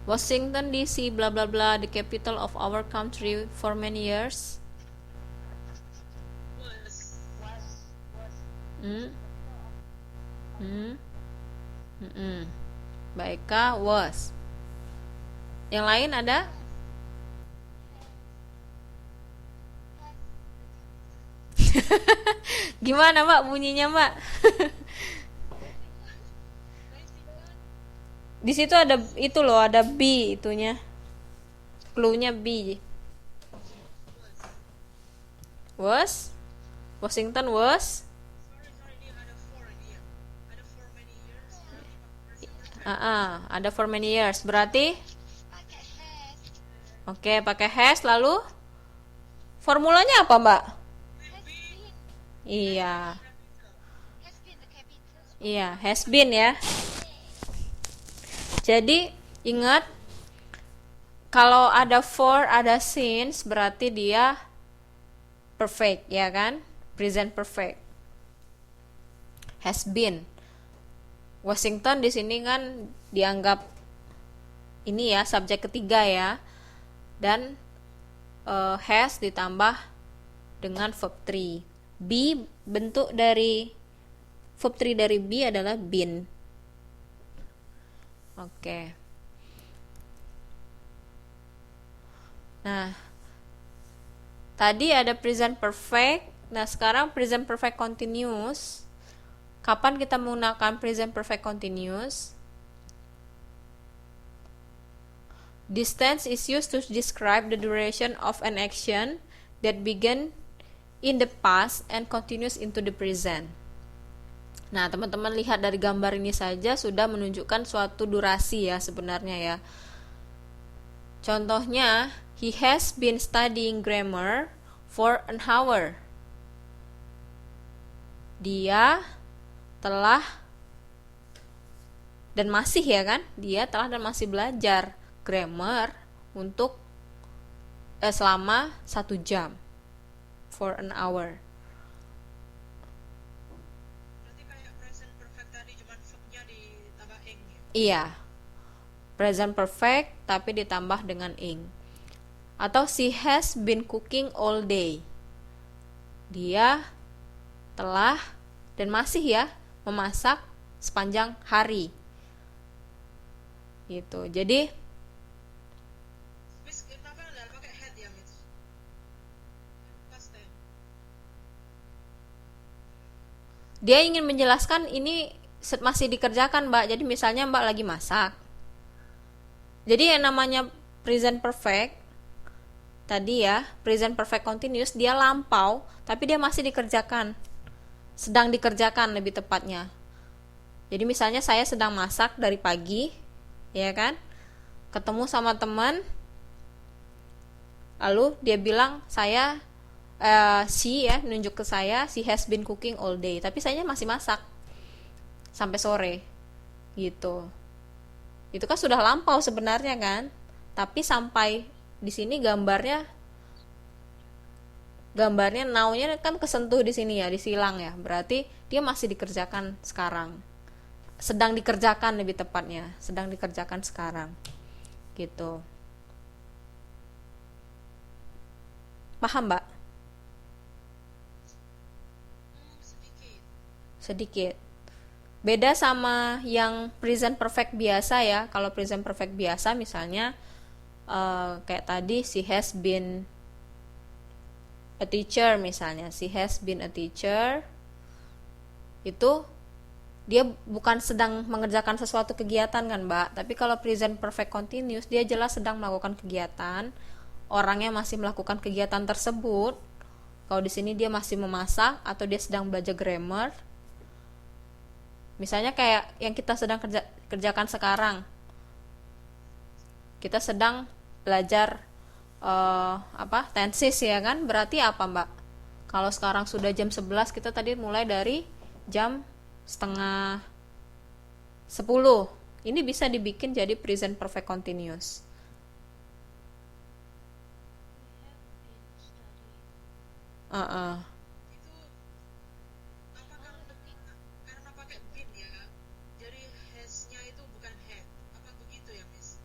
Washington DC bla bla bla the capital of our country for many years. Baika was. Yang lain ada? Gimana Mbak bunyinya Mbak? Di situ ada itu loh, ada B itunya. Clue-nya B. Was? Washington was? Sorry, dia ada for dia. Ada for many years. Ada for many years. Berarti pakai has. oke, pakai has lalu formulanya apa, Mbak? Has been. Iya. Has been the capital. Iya, has been ya. Jadi, ingat kalau ada for, ada since, berarti dia perfect, ya kan? Present perfect. Has been. Washington di sini kan dianggap ini ya, subjek ketiga ya. Dan has ditambah dengan verb 3. Be bentuk dari verb 3 dari be adalah been. Oke. Nah, tadi ada present perfect. Nah, sekarang present perfect continuous. Kapan kita menggunakan present perfect continuous? This tense is used to describe the duration of an action that began in the past and continues into the present. Nah, teman-teman lihat dari gambar ini saja sudah menunjukkan suatu durasi ya sebenarnya ya. Contohnya, he has been studying grammar for an hour. Dia telah dan masih ya kan? Dia telah dan masih belajar grammar untuk selama 1 jam. For an hour. Berarti kayak present perfect tadi cuman verbnya ditambah ing ya. Iya. Present perfect tapi ditambah dengan ing. Atau she has been cooking all day. Dia telah dan masih ya memasak sepanjang hari. Gitu. Jadi Wis kenapa enggak pakai had ya, Miss? Past tense. dia ingin menjelaskan ini masih dikerjakan Mbak. Jadi misalnya Mbak lagi masak. Jadi yang namanya present perfect tadi ya, present perfect continuous, dia lampau tapi dia masih dikerjakan. Sedang dikerjakan lebih tepatnya. Jadi misalnya saya sedang masak dari pagi, ya kan? Ketemu sama teman, lalu dia bilang she ya, nunjuk ke saya, she has been cooking all day. Tapi saya masih masak. sampai sore gitu. Itu kan sudah lampau sebenarnya kan, tapi sampai di sini gambarnya now-nya kan kesentuh di sini ya, disilang ya, berarti dia masih dikerjakan sekarang, sedang dikerjakan, lebih tepatnya sedang dikerjakan sekarang gitu. Paham mbak? Sedikit. Sedikit. Beda sama yang present perfect biasa ya. Kalau present perfect biasa misalnya kayak tadi, she has been a teacher misalnya, she has been a teacher, itu dia bukan sedang mengerjakan sesuatu kegiatan kan mbak. Tapi kalau present perfect continuous, dia jelas sedang melakukan kegiatan, orangnya masih melakukan kegiatan tersebut. Kalau di sini dia masih memasak atau dia sedang belajar grammar. Misalnya kayak yang kita sedang kerjakan sekarang, kita sedang belajar tenses ya kan, berarti apa mbak? Kalau sekarang sudah jam 11, kita tadi mulai dari jam setengah 10, ini bisa dibikin jadi present perfect continuous. Itu apa karena pakai bin ya? Jadi has-nya itu bukan had. Apa begitu ya, Miss?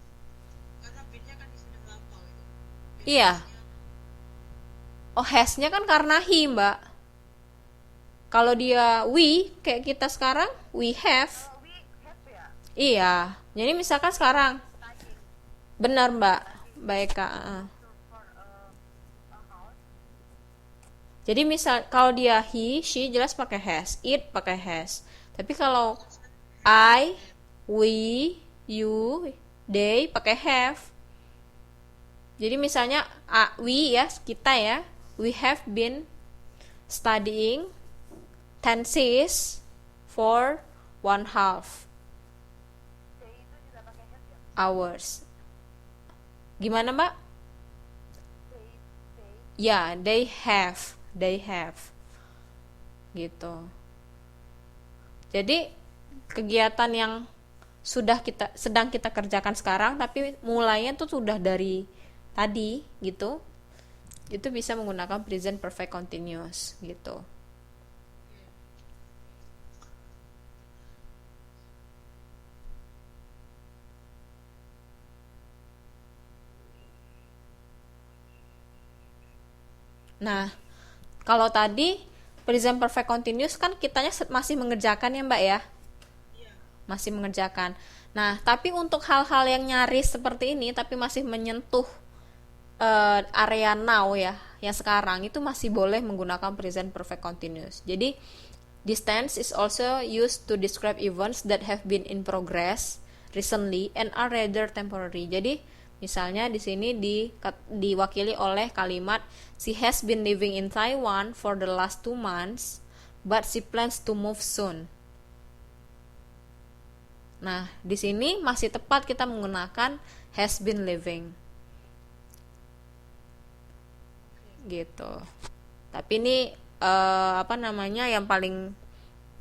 Karena binnya kan di sini melampau itu. Jadi Iya. has-nya Oh, has-nya kan karena he mbak. Kalau dia we, kayak kita sekarang, we have. we have ya Iya, jadi misalkan sekarang, studying benar mbak, baik kak. for a house. Jadi misal kalau dia he, she jelas pakai has, it pakai has. Tapi kalau I, we, you, they pakai have. Jadi misalnya we ya, kita ya, we have been studying tenses for 1/2 They itu juga pakai have ya. hours. Gimana mbak? They Ya, they have gitu. Jadi kegiatan yang sedang kita kerjakan sekarang, tapi mulainya tuh sudah dari tadi gitu, itu bisa menggunakan present perfect continuous gitu. Nah, kalau tadi present perfect continuous kan kitanya masih mengerjakan ya mbak ya, iya. masih mengerjakan. Nah, tapi untuk hal-hal yang nyaris seperti ini tapi masih menyentuh area now ya, yang sekarang, itu masih boleh menggunakan present perfect continuous. Jadi this tense is also used to describe events that have been in progress recently and are rather temporary. Jadi misalnya di sini diwakili oleh kalimat she has been living in Taiwan for the last 2 months but she plans to move soon. Nah, di sini masih tepat kita menggunakan has been living. Gitu. Tapi ini yang paling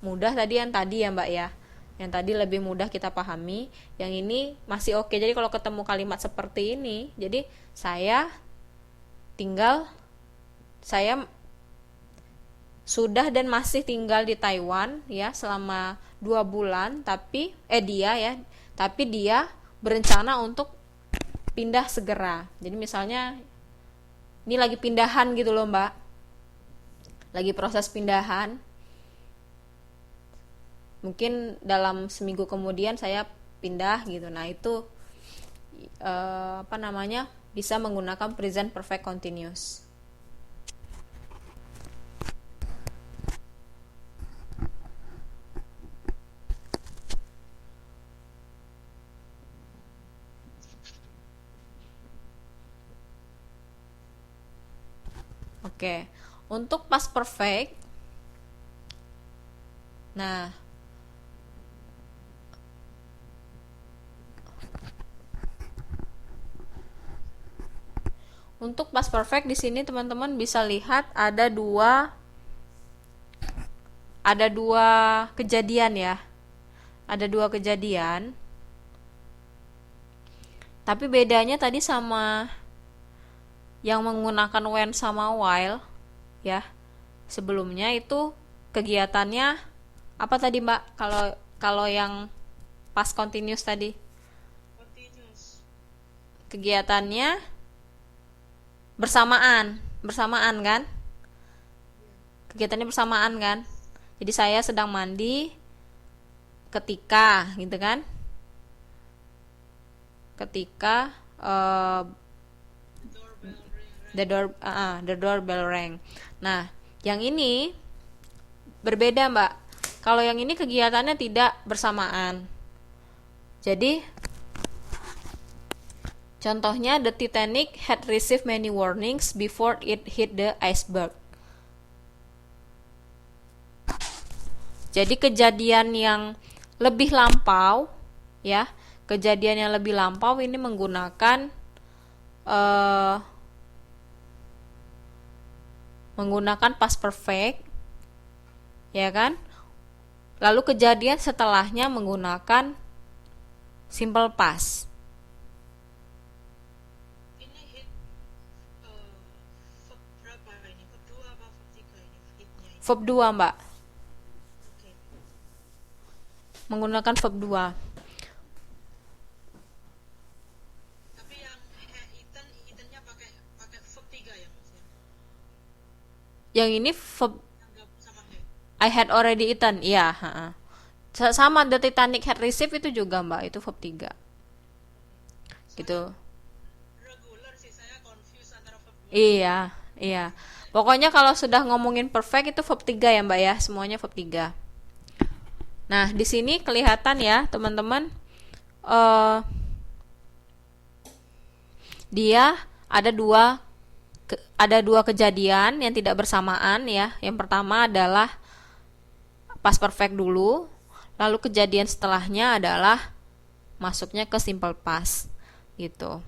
mudah tadi ya mbak ya, yang tadi lebih mudah kita pahami, yang ini masih oke. Jadi kalau ketemu kalimat seperti ini, jadi saya sudah dan masih tinggal di Taiwan ya selama 2 bulan, tapi dia berencana untuk pindah segera. Jadi misalnya ini lagi pindahan gitu loh mbak, lagi proses pindahan, mungkin dalam seminggu kemudian saya pindah gitu. Nah itu bisa menggunakan present perfect continuous. Oke, untuk past perfect, nah untuk past perfect di sini teman-teman bisa lihat ada dua kejadian ya. ada dua kejadian. Tapi bedanya tadi sama yang menggunakan when sama while ya. Sebelumnya itu kegiatannya apa tadi Mbak? Kalau kalau yang past continuous tadi Continuous. kegiatannya bersamaan kan? Kegiatannya bersamaan kan? Jadi saya sedang mandi ketika gitu kan? Ketika the doorbell rang. Nah, yang ini berbeda, Mbak. Kalau yang ini kegiatannya tidak bersamaan. Jadi contohnya, the Titanic had received many warnings before it hit the iceberg. Jadi kejadian yang lebih lampau ya, kejadian yang lebih lampau ini menggunakan past perfect ya kan. Lalu kejadian setelahnya menggunakan simple past. Ini hit verb berapa ini? Verb 2 apa verb 3 ini? Hitnya ini. Verb 2 Mbak, Oke. menggunakan verb 2. Tapi yang eatennya pakai verb 3 ya maksudnya. Yang ini verb Yang gabung sama had. I had already eaten, iya. Sama the Titanic had received itu juga Mbak, itu verb 3 gitu. Regular sih, saya confuse antara verb 2. Iya. Pokoknya kalau sudah ngomongin perfect itu verb 3 ya Mbak ya, semuanya verb 3. Nah, di sini kelihatan ya, teman-teman. Dia ada dua kejadian yang tidak bersamaan ya. Yang pertama adalah past perfect dulu, lalu kejadian setelahnya adalah masuknya ke simple past gitu.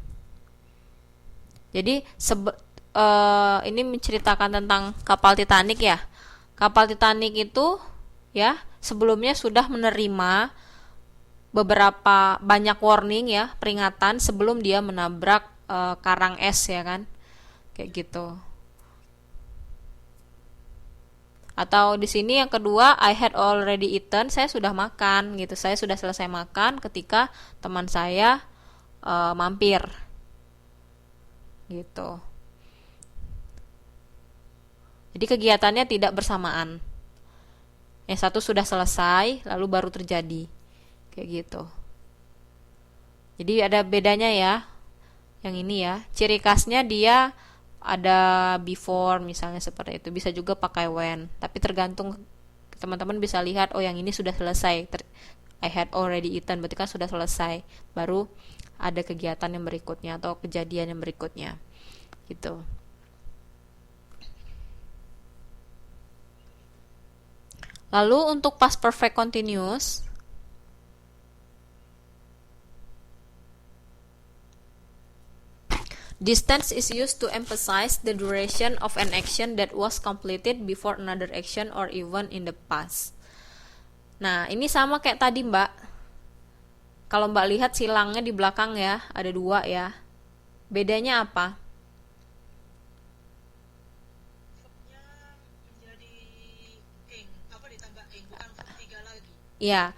Jadi ini menceritakan tentang kapal Titanic ya. Kapal Titanic itu ya sebelumnya sudah menerima beberapa banyak warning ya, peringatan sebelum dia menabrak karang es ya kan. Kayak gitu. Atau di sini yang kedua, I had already eaten, saya sudah makan gitu. Saya sudah selesai makan ketika teman saya mampir. Gitu. Jadi kegiatannya tidak bersamaan. Yang satu sudah selesai, lalu baru terjadi. Kayak gitu. Jadi ada bedanya ya. Yang ini ya, ciri khasnya dia ada before misalnya seperti itu, bisa juga pakai when, tapi tergantung teman-teman bisa lihat, oh yang ini sudah selesai, I had already eaten, berarti kan sudah selesai, baru ada kegiatan yang berikutnya atau kejadian yang berikutnya gitu. Lalu untuk past perfect continuous, distance is used to emphasize the duration of an action that was completed before another action or event in the past. Nah, ini sama kayak tadi Mbak. Kalau Mbak lihat silangnya di belakang ya, ada 2 ya. Bedanya apa? Verbnya menjadi ing, apa ditambah ing, bukan verb 3 lagi. Ya,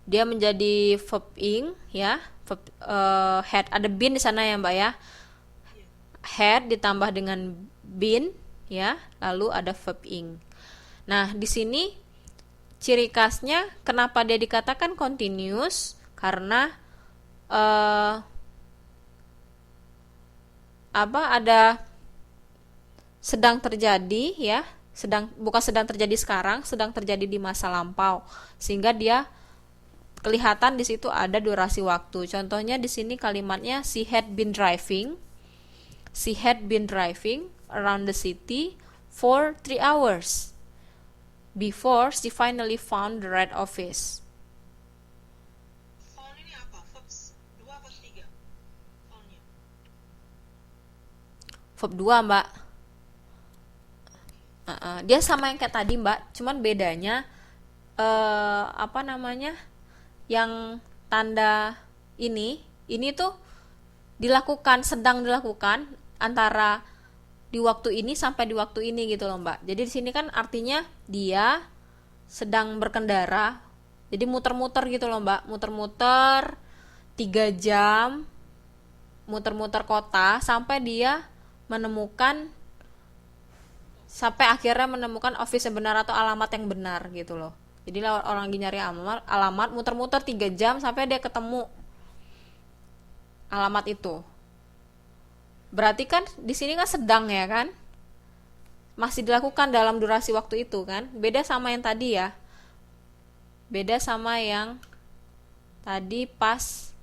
dia menjadi verb ing ya. Verb, had, ada been di sana ya Mbak ya. Had ditambah dengan been ya, lalu ada verb ing. Nah, di sini ciri khasnya kenapa dia dikatakan continuous, karena ada sedang terjadi ya, bukan sedang terjadi sekarang, sedang terjadi di masa lampau, sehingga dia kelihatan di situ ada durasi waktu. Contohnya di sini kalimatnya she had been driving around the city for 3 hours before she finally found the right office. Found ini apa? Verb 2 apa 3? Foundnya. Verb 2 Mbak. Dia sama yang kayak tadi Mbak, cuman bedanya yang tanda ini tuh sedang dilakukan antara di waktu ini sampai di waktu ini gitu loh Mbak. Jadi di sini kan artinya dia sedang berkendara, jadi muter-muter gitu loh Mbak, muter-muter 3 jam, muter-muter kota sampai akhirnya menemukan office yang benar atau alamat yang benar gitu loh. Jadi orang lagi nyari alamat muter-muter 3 jam sampai dia ketemu alamat itu. Berarti kan di sini kan sedang ya kan? Masih dilakukan dalam durasi waktu itu kan? Beda sama yang tadi ya. Beda sama yang tadi past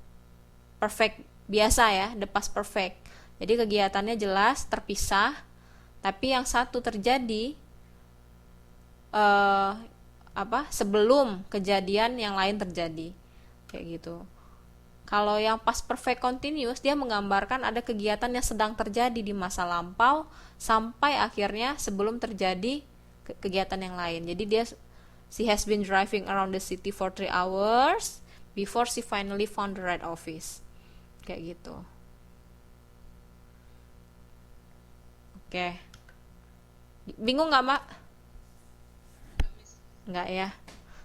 perfect biasa ya, the past perfect. Jadi kegiatannya jelas terpisah, tapi yang satu terjadi sebelum kejadian yang lain terjadi, kayak gitu. Kalau yang past perfect continuous, dia menggambarkan ada kegiatan yang sedang terjadi di masa lampau sampai akhirnya sebelum terjadi kegiatan yang lain. Jadi she has been driving around the city for 3 hours before she finally found the right office. Kayak gitu. Oke. Bingung nggak Mbak? Nggak ya.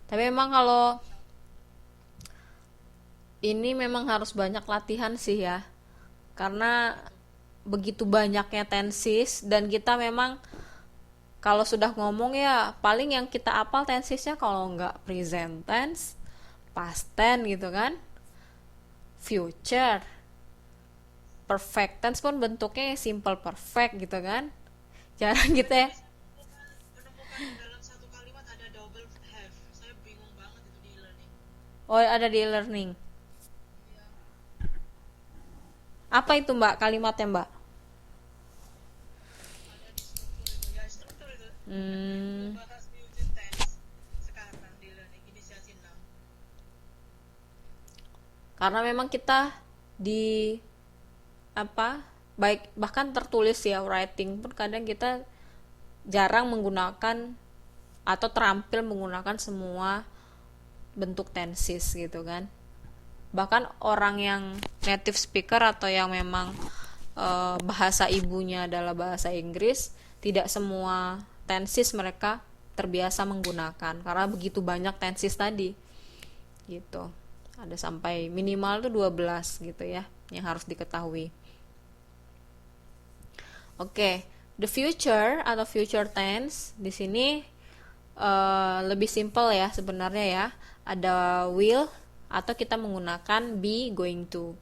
Tapi memang kalau ini memang harus banyak latihan sih ya, karena begitu banyaknya tenses dan kita memang kalau sudah ngomong ya paling yang kita apal tensesnya kalau nggak present tense, past tense gitu kan, future, perfect tense pun bentuknya simple perfect gitu kan, jarang gitu ya. Menemukan dalam satu kalimat ada double have. Saya bingung banget itu di e-learning. Oh ada di learning. Apa itu Mbak kalimatnya Mbak? Ada di struktur itu. Ya, struktur itu. Hmm, Bahas future tense sekarang di e-learning inisiasi 6. karena memang kita di bahkan tertulis ya, writing pun kadang kita jarang menggunakan atau terampil menggunakan semua bentuk tenses gitu kan. Bahkan orang yang native speaker atau yang memang bahasa ibunya adalah bahasa Inggris, tidak semua tenses mereka terbiasa menggunakan karena begitu banyak tenses tadi gitu. Ada sampai minimal tuh 12 gitu ya yang harus diketahui. Oke, the future atau future tense di sini lebih simple ya sebenarnya ya. Ada will atau kita menggunakan be, going to.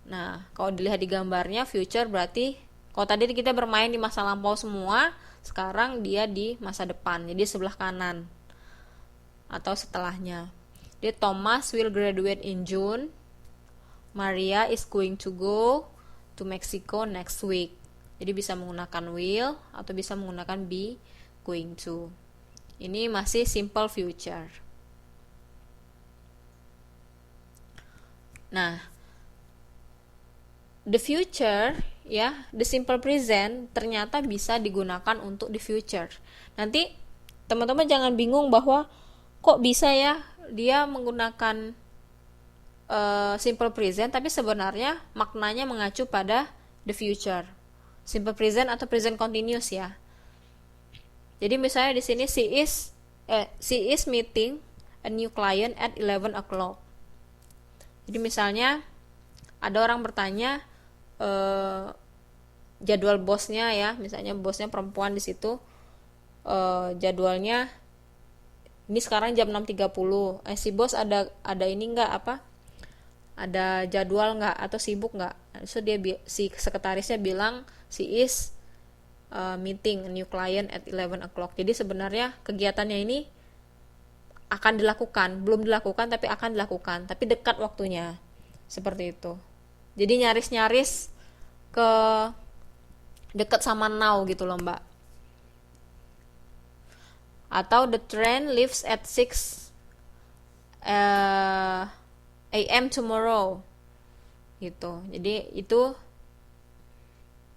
Nah, kalau dilihat di gambarnya future berarti kalau tadi kita bermain di masa lampau semua, sekarang dia di masa depan, jadi sebelah kanan atau setelahnya. Jadi Thomas will graduate in June. Maria is going to go to Mexico next week. Jadi bisa menggunakan will atau bisa menggunakan be, going to. Ini masih simple future. Nah, the future ya, the simple present ternyata bisa digunakan untuk the future. Nanti teman-teman jangan bingung bahwa kok bisa ya dia menggunakan simple present tapi sebenarnya maknanya mengacu pada the future. Simple present atau present continuous ya. Jadi misalnya di sini she is meeting a new client at 11 o'clock. Jadi misalnya ada orang bertanya jadwal bosnya ya, misalnya bosnya perempuan di situ, jadwalnya ini sekarang jam 6.30. Si bos ada ini enggak ada jadwal enggak atau sibuk enggak? So si sekretarisnya bilang she is meeting a new client at 11 o'clock. Jadi sebenarnya kegiatannya ini akan dilakukan, belum dilakukan tapi akan dilakukan, tapi dekat waktunya. Seperti itu. Jadi nyaris-nyaris ke dekat sama now gitu loh, Mbak. Atau the train leaves at 6 a.m. tomorrow. Gitu. Jadi itu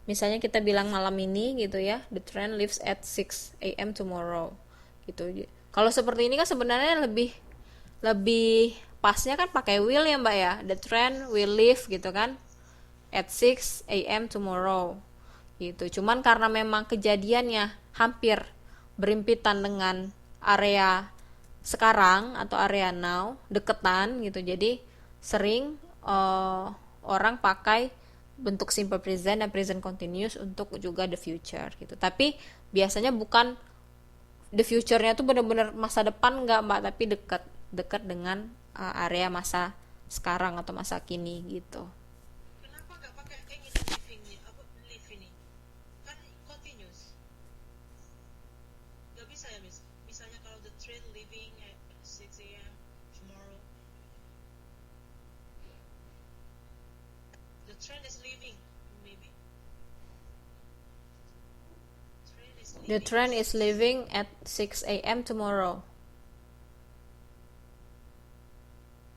misalnya kita bilang malam ini gitu ya, the train leaves at 6 a.m. tomorrow. Gitu. Kalau seperti ini kan sebenarnya lebih lebih pasnya kan pakai will ya Mbak ya. The train will leave gitu kan at 6 a.m. tomorrow gitu. Cuman karena memang kejadiannya hampir berimpitan dengan area sekarang atau area now, deketan gitu, jadi sering orang pakai bentuk simple present dan present continuous untuk juga the future gitu. Tapi biasanya bukan the future-nya tuh benar-benar masa depan enggak Mbak, tapi dekat dengan area masa sekarang atau masa kini gitu. Kenapa nggak pakai ini living apa live ini? Kan continuous. Nggak bisa ya, Miss? Misalnya kalau the train leaving at 6 a.m. tomorrow. The train is leaving, maybe. The train is leaving at 6 a.m. tomorrow.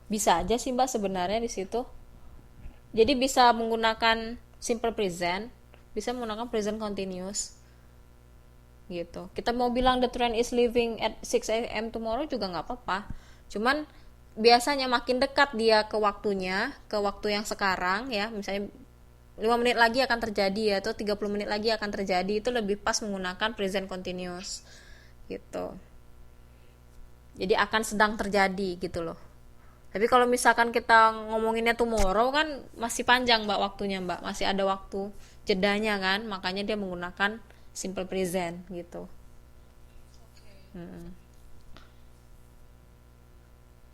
Bisa aja sih Mbak sebenarnya di situ. Jadi bisa menggunakan simple present, bisa menggunakan present continuous. Gitu. Kita mau bilang the train is leaving at 6 a.m. tomorrow juga nggak apa-apa. Cuman biasanya makin dekat dia ke waktunya, ke waktu yang sekarang ya, misalnya 5 menit lagi akan terjadi atau 30 menit lagi akan terjadi, itu lebih pas menggunakan present continuous gitu. Jadi akan sedang terjadi gitu loh. Tapi kalau misalkan kita ngomonginnya tomorrow kan masih panjang Mbak waktunya Mbak, masih ada waktu jedanya kan, makanya dia menggunakan simple present gitu.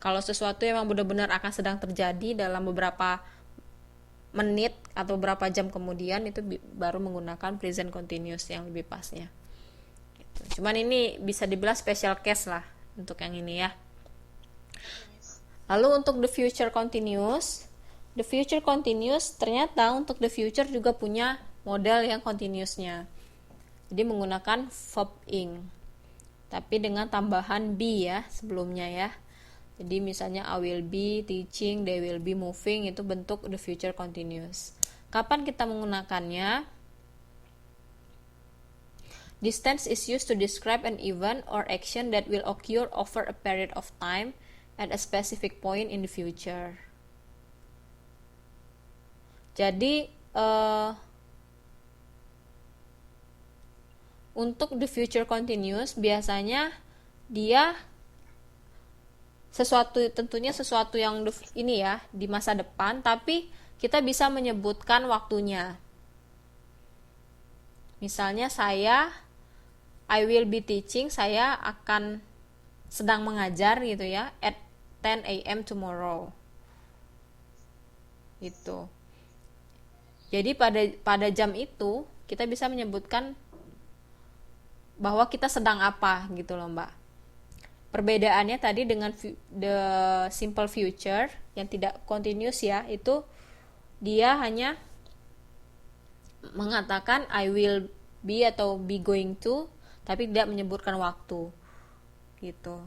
Kalau sesuatu yang benar-benar akan sedang terjadi dalam beberapa menit atau beberapa jam kemudian, itu baru menggunakan present continuous yang lebih pasnya gitu. Cuman ini bisa dibilang special case lah untuk yang ini ya. Lalu untuk the future continuous ternyata untuk the future juga punya model yang continuousnya. Jadi menggunakan verb ing, tapi dengan tambahan be ya sebelumnya ya. Jadi misalnya I will be teaching, they will be moving, itu bentuk the future continuous. Kapan kita menggunakannya? This tense is used to describe an event or action that will occur over a period of time at a specific point in the future. Jadi untuk the future continuous biasanya dia tentunya sesuatu yang ini ya di masa depan, tapi kita bisa menyebutkan waktunya. Misalnya I will be teaching, saya akan sedang mengajar gitu ya, at 10 a.m. tomorrow gitu. Jadi pada jam itu kita bisa menyebutkan bahwa kita sedang apa gitu loh Mbak. Perbedaannya tadi dengan the simple future yang tidak continuous ya, itu dia hanya mengatakan I will be atau be going to, tapi tidak menyebutkan waktu gitu.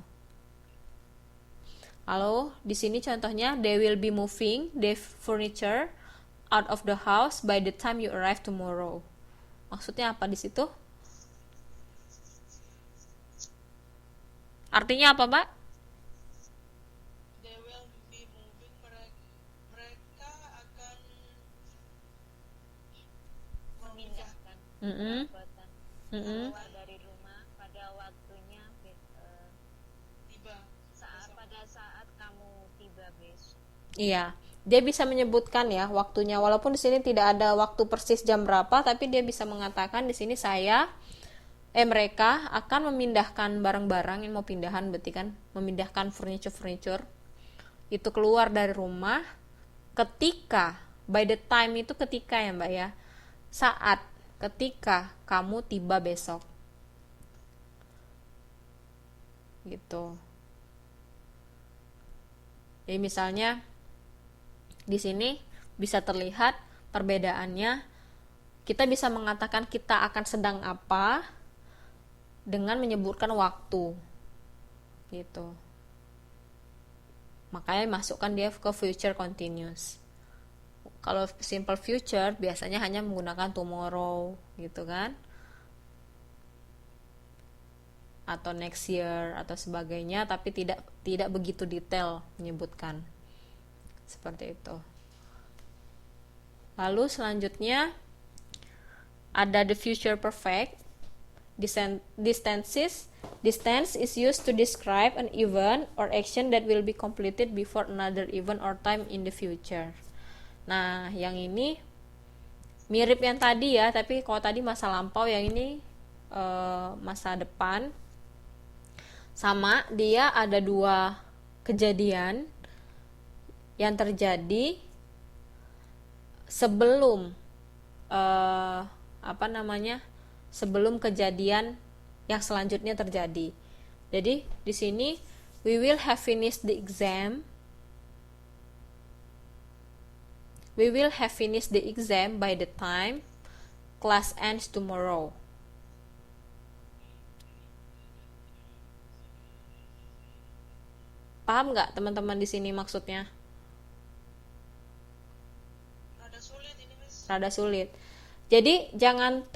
Lalu di sini contohnya they will be moving their furniture out of the house by the time you arrive tomorrow. Maksudnya apa di situ? Artinya apa, Mbak? They will be moving, mereka akan memindahkan jabatan keluar dari rumah pada waktunya tiba pada saat kamu tiba besok. Iya, dia bisa menyebutkan ya waktunya, walaupun di sini tidak ada waktu persis jam berapa, tapi dia bisa mengatakan di sini mereka akan memindahkan barang-barang yang mau pindahan, berarti kan memindahkan furniture itu keluar dari rumah ketika, by the time itu ketika ya Mbak ya, saat ketika kamu tiba besok gitu. Jadi misalnya di sini bisa terlihat perbedaannya, kita bisa mengatakan kita akan sedang apa dengan menyebutkan waktu gitu. Makanya masukkan dia ke future continuous. Kalau simple future biasanya hanya menggunakan tomorrow gitu kan. atau next year atau sebagainya, tapi tidak begitu detail menyebutkan. Seperti itu. Lalu selanjutnya ada the future perfect. This tense is used to describe an event or action that will be completed before another event or time in the future. Nah, yang ini mirip yang tadi ya, tapi kalau tadi masa lampau, yang ini masa depan. Sama, dia ada dua kejadian yang terjadi sebelum sebelum kejadian yang selanjutnya terjadi. Jadi di sini we will have finished the exam. We will have finished the exam by the time class ends tomorrow. Paham nggak teman-teman di sini maksudnya? Rada sulit ini, Miss. Rada sulit. Jadi jangan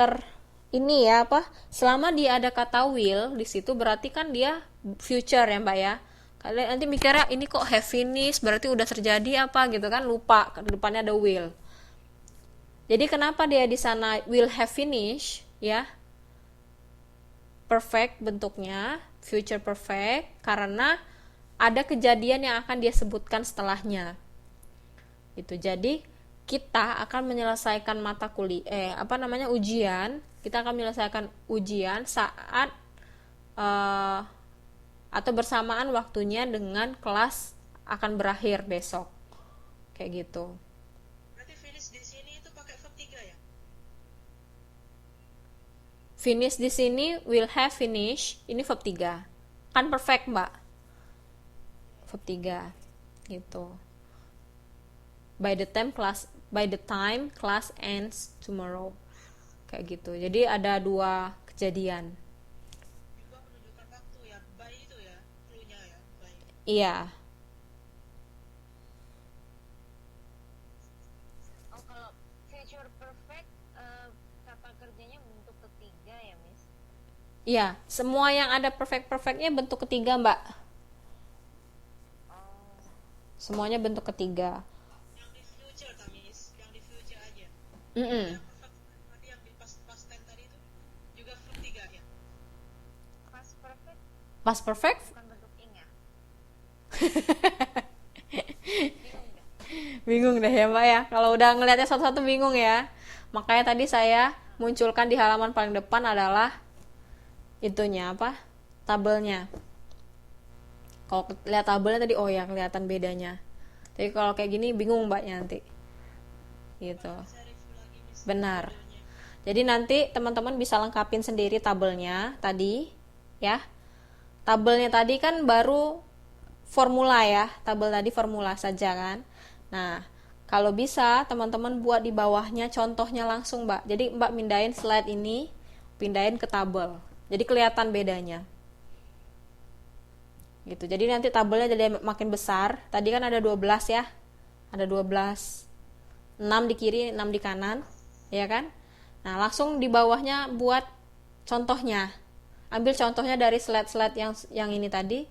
selama dia ada kata will di situ berarti kan dia future ya Mbak ya. Kalian nanti mikirnya ini kok have finished, berarti udah terjadi apa gitu kan, lupa depannya ada will. Jadi kenapa dia di sana will have finished ya? Perfect bentuknya, future perfect, karena ada kejadian yang akan dia sebutkan setelahnya. Itu jadi kita akan menyelesaikan ujian. Kita akan menyelesaikan ujian saat atau bersamaan waktunya dengan kelas akan berakhir besok. Kayak gitu. Berarti finish di sini itu pakai verb 3 ya? Finish di sini will have finish, ini verb 3. Kan perfect, Mbak. Verb 3. Gitu. By the time class ends tomorrow. Kayak gitu. Jadi ada dua kejadian. Juga menunjukkan waktu ya, by itu ya, clue-nya ya, by. Iya. Oh, kalau future perfect kata kerjanya bentuk ketiga ya, Miss? Iya, semua yang ada perfect-perfectnya bentuk ketiga, Mbak. Oh, Semuanya bentuk ketiga. Yang di future Miss, yang di future aja. Mm-mm. Yang perfect tadi yang di past tense tadi itu juga verb 3 ya. past perfect Past perfect bukan bentuk ing ya? Bingung bingung nggak? deh ya Mbak ya. Kalau udah ngelihatnya satu-satu bingung ya. Makanya tadi saya munculkan di halaman paling depan adalah itunya tabelnya. Kalau lihat tabelnya tadi, oh ya kelihatan bedanya. Tapi kalau kayak gini bingung Mbaknya nanti. Gitu. Saya review lagi Miss. Benar. Videonya. Jadi nanti teman-teman bisa lengkapin sendiri tabelnya tadi ya. Tabelnya tadi kan baru formula ya. Tabel tadi formula saja kan. Nah, kalau bisa teman-teman buat di bawahnya contohnya langsung, Mbak. Jadi Mbak mindahin slide ini, pindahin ke tabel. Jadi kelihatan bedanya. Gitu. Jadi nanti tabelnya jadi makin besar. Tadi kan ada 12 ya. Ada 12. 6 di kiri, 6 di kanan, ya kan? Nah, langsung di bawahnya buat contohnya. Ambil contohnya dari slide-slide yang ini tadi,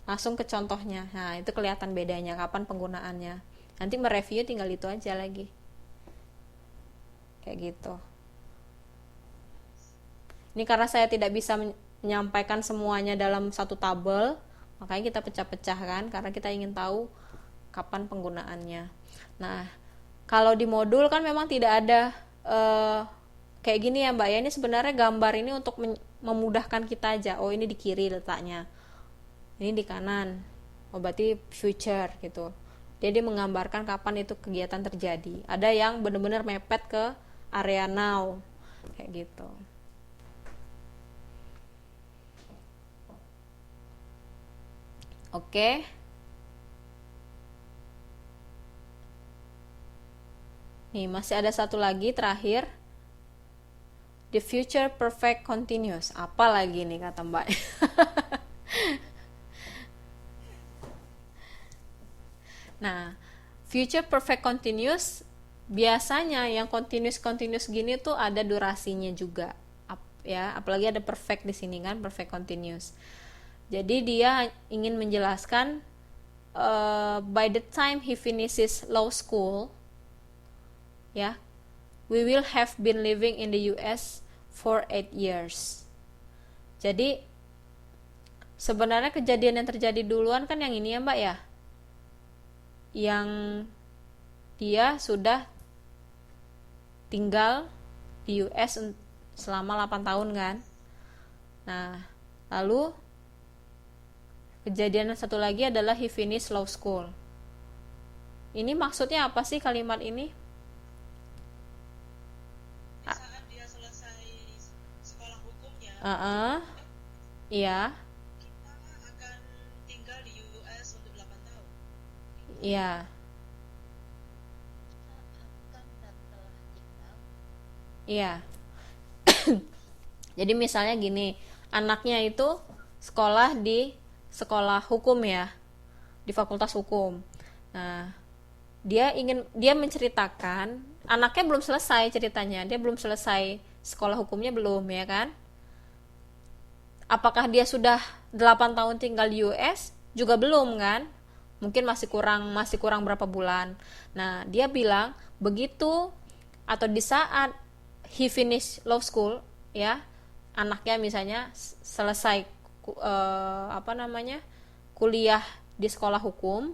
langsung ke contohnya. Nah, itu kelihatan bedanya kapan penggunaannya. Nanti mereview tinggal itu aja lagi. Kayak gitu. Ini karena saya tidak bisa menyampaikan semuanya dalam satu tabel, makanya kita pecah-pecah kan, karena kita ingin tahu kapan penggunaannya. Nah, kalau di modul kan memang tidak ada kayak gini ya Mbak ya. Ini sebenarnya gambar ini untuk memudahkan kita aja. Oh, ini di kiri letaknya, ini di kanan. Oh, berarti future gitu. Jadi menggambarkan kapan itu kegiatan terjadi. Ada yang benar-benar mepet ke area now, kayak gitu. Oke. Nih, masih ada satu lagi terakhir. The future perfect continuous. Apa lagi nih kata Mbak? Nah, future perfect continuous biasanya yang continuous gini tuh ada durasinya juga. ya, apalagi ada perfect di sini kan, perfect continuous. Jadi dia ingin menjelaskan by the time he finishes law school, ya, we will have been living in the US for 8 years. Jadi sebenarnya kejadian yang terjadi duluan kan yang ini ya Mbak ya, yang dia sudah tinggal di US selama 8 tahun kan. Nah, lalu kejadian satu lagi adalah he finished law school. Ini maksudnya apa sih kalimat ini? Di saat dia selesai sekolah hukumnya, Iya, kita akan tinggal di US untuk 8 tahun. iya, akan dan telah tinggal. iya. Jadi misalnya gini, anaknya itu sekolah di sekolah hukum ya, di fakultas hukum. Nah, dia menceritakan anaknya belum selesai ceritanya, dia belum selesai sekolah hukumnya belum ya kan. Apakah dia sudah 8 tahun tinggal di US? Juga belum kan, mungkin masih kurang berapa bulan. Nah, dia bilang begitu atau di saat he finish law school ya, anaknya misalnya selesai kuliah di sekolah hukum,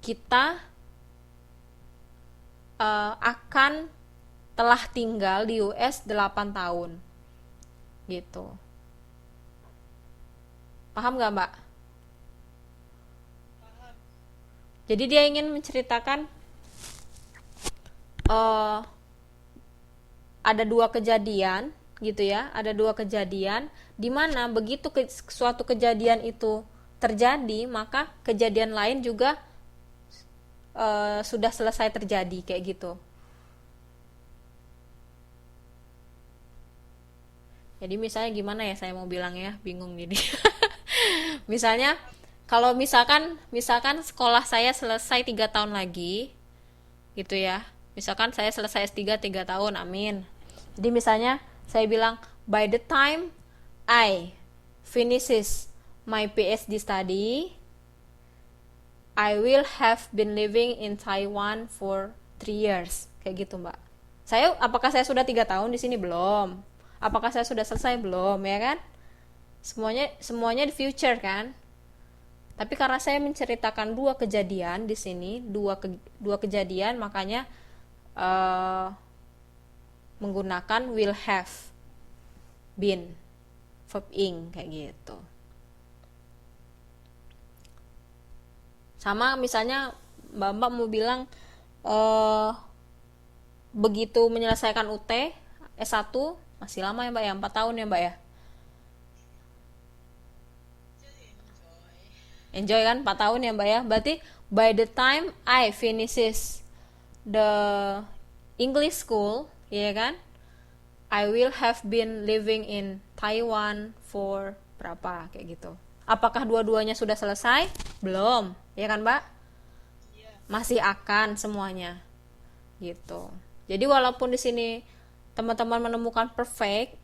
kita akan telah tinggal di US 8 tahun gitu. Paham gak Mbak? Paham. Jadi dia ingin menceritakan ada dua kejadian gitu ya, ada dua kejadian di mana begitu suatu kejadian itu terjadi, maka kejadian lain juga sudah selesai terjadi kayak gitu. Jadi misalnya gimana ya saya mau bilang ya, bingung jadi. Misalnya kalau misalkan sekolah saya selesai 3 tahun lagi gitu ya, misalkan saya selesai S3 3 tahun, amin. Jadi misalnya saya bilang by the time I finishes my PhD study, I will have been living in Taiwan for 3 years kayak gitu Mbak. Apakah saya sudah 3 tahun di sini? Belum. Apakah saya sudah selesai? Belum ya kan. Semuanya di future kan. Tapi karena saya menceritakan dua kejadian di sini, dua kejadian, makanya menggunakan will have been, verb ing kayak gitu. Sama misalnya Mbak mau bilang begitu menyelesaikan UT S1, masih lama ya Mbak ya, 4 tahun ya Mbak ya. Jadi Enjoy kan 4 tahun ya Mbak ya. Berarti by the time I finishes the English school, ya kan, I will have been living in Taiwan for berapa kayak gitu. Apakah dua-duanya sudah selesai? Belum, ya kan Mbak? iya. Masih akan semuanya gitu. Jadi walaupun di sini teman-teman menemukan perfect,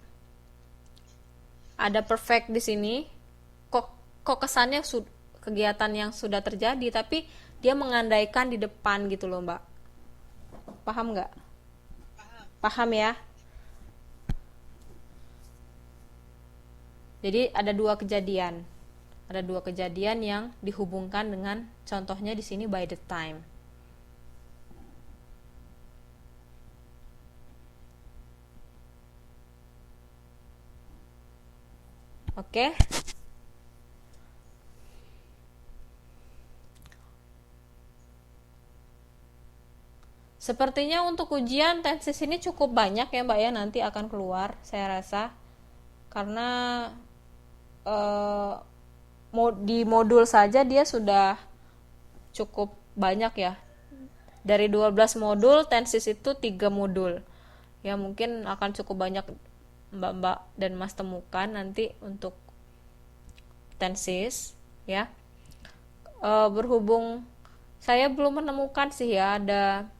ada perfect di sini, kok kesannya kegiatan yang sudah terjadi, tapi dia mengandaikan di depan gitu loh Mbak. Paham nggak? Paham ya? Jadi ada dua kejadian yang dihubungkan dengan contohnya di sini by the time. Oke. Sepertinya untuk ujian tenses ini cukup banyak ya Mbak ya, nanti akan keluar saya rasa. Karena di modul saja dia sudah cukup banyak ya. Dari 12 modul, tenses itu 3 modul. Ya mungkin akan cukup banyak Mbak dan Mas temukan nanti untuk tenses ya. Berhubung saya belum menemukan sih ya ada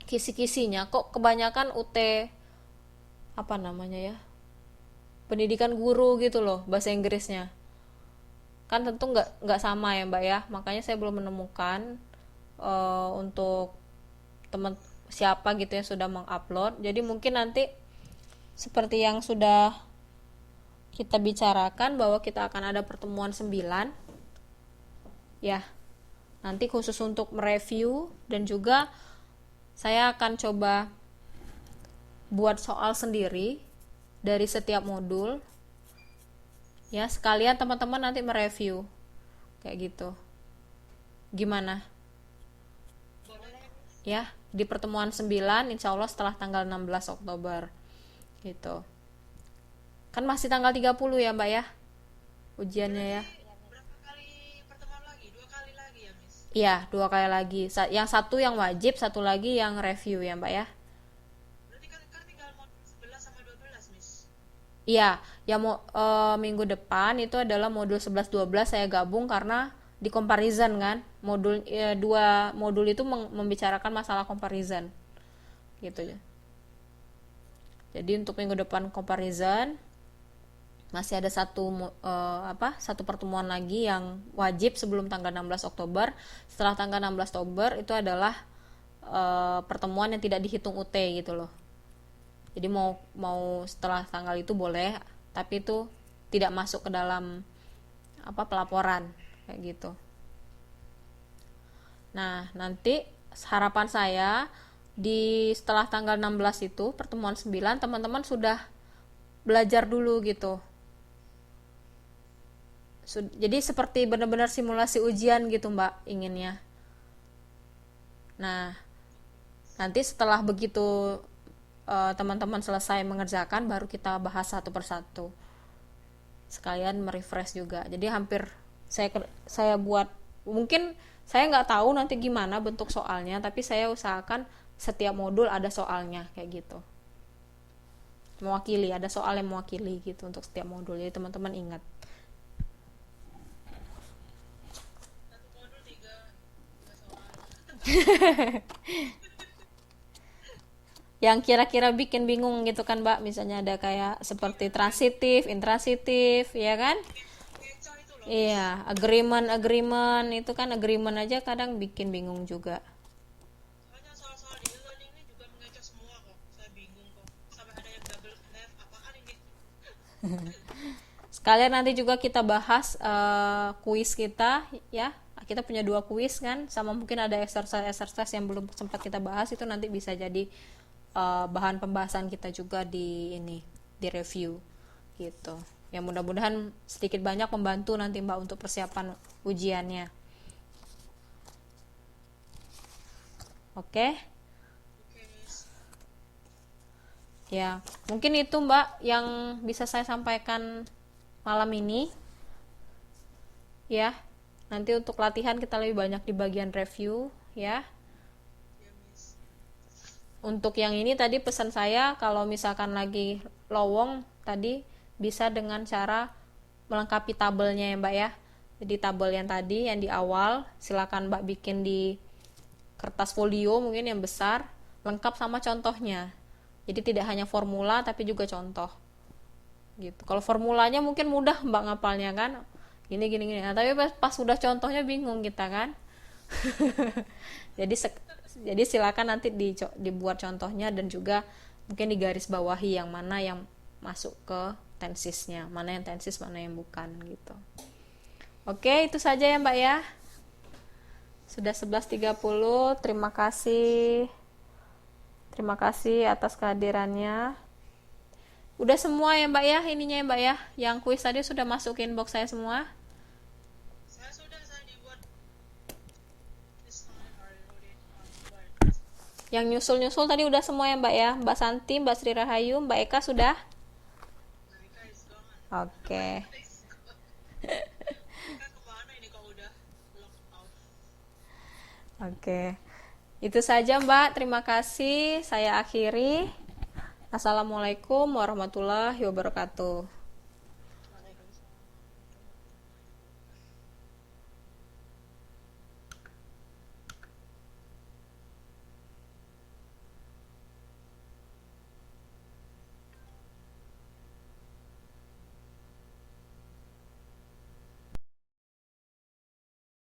kisi-kisinya, kok kebanyakan UT apa namanya ya, pendidikan guru gitu loh bahasa Inggrisnya. Kan tentu nggak sama ya Mbak ya, makanya saya belum menemukan untuk teman siapa gitu yang sudah mengupload. Jadi mungkin nanti seperti yang sudah kita bicarakan bahwa kita akan ada pertemuan 9 ya, nanti khusus untuk mereview, dan juga saya akan coba buat soal sendiri dari setiap modul ya, sekalian teman-teman nanti mereview kayak gitu. Gimana ya, di pertemuan 9 insya Allah setelah tanggal 16 Oktober gitu. Kan masih tanggal 30 ya Mbak ya ujiannya ya. Berapa kali pertemuan lagi? 2 kali lagi ya, Miss? Iya, 2 kali lagi. Yang satu yang wajib, satu lagi yang review ya Mbak ya. Berarti kan tinggal modul 11 sama 12, Miss. Iya, yang minggu depan itu adalah modul 11 12 saya gabung karena di comparison kan. Dua modul itu membicarakan masalah comparison. Gitu ya. Jadi untuk minggu depan comparison masih ada satu pertemuan lagi yang wajib sebelum tanggal 16 Oktober. Setelah tanggal 16 Oktober itu adalah pertemuan yang tidak dihitung UT gitu loh. Jadi mau setelah tanggal itu boleh, tapi itu tidak masuk ke dalam pelaporan kayak gitu. Nah, nanti harapan saya di setelah tanggal 16 itu pertemuan 9 teman-teman sudah belajar dulu gitu. Jadi seperti benar-benar simulasi ujian gitu Mbak inginnya. Nah, nanti setelah begitu teman-teman selesai mengerjakan, baru kita bahas satu persatu. Sekalian merefresh juga. Jadi hampir saya buat, mungkin saya nggak tahu nanti gimana bentuk soalnya, tapi saya usahakan setiap modul ada soalnya kayak gitu. Mewakili, ada soal yang mewakili gitu untuk setiap modul. Jadi teman-teman ingat. Satu modul 3 soal. Yang kira-kira bikin bingung gitu kan Mbak, misalnya ada kayak seperti transitif, intransitif ya kan. Kecoh itu loh. Iya, agreement itu kan, agreement aja kadang bikin bingung juga. Soalnya soal-soal di e-learning ini juga mengecoh semua kok. Saya bingung kok. Sampai ada yang double F, apaan ini? Sekalian nanti juga kita bahas kuis kita ya. Kita punya 2 kuis kan, sama mungkin ada exercise yang belum sempat kita bahas, itu nanti bisa jadi bahan pembahasan kita juga di review gitu. Ya mudah-mudahan sedikit banyak membantu nanti Mbak untuk persiapan ujiannya. Oke? Oke, Miss. Ya, mungkin itu Mbak yang bisa saya sampaikan malam ini. Ya, nanti untuk latihan kita lebih banyak di bagian review ya. Ya, Miss. Untuk yang ini tadi pesan saya, kalau misalkan lagi lowong tadi bisa dengan cara melengkapi tabelnya ya Mbak ya. Jadi tabel yang tadi yang di awal silakan Mbak bikin di kertas folio mungkin yang besar, lengkap sama contohnya. Jadi tidak hanya formula tapi juga contoh. Gitu. Kalau formulanya mungkin mudah Mbak ngapalnya kan. Gini. Nah, tapi pas sudah contohnya bingung kita kan. Jadi silakan nanti dibuat contohnya, dan juga mungkin digaris bawahi yang mana yang masuk ke tensisnya, mana yang tensis, mana yang bukan gitu. Oke, itu saja ya Mbak ya. Sudah 11.30. Terima kasih atas kehadirannya. Udah semua ya Mbak ya, ininya ya Mbak ya. Yang kuis tadi sudah masuk ke inbox saya semua. Saya dibuat this time are loaded on board. Yang nyusul tadi udah semua ya Mbak ya. Mbak Santi, Mbak Sri Rahayu, Mbak Eka sudah? Mereka is gone. Oke. Mereka kemana ini kalau udah lock out? Oke. Itu saja Mbak, terima kasih. Saya akhiri. Assalamualaikum warahmatullahi wabarakatuh.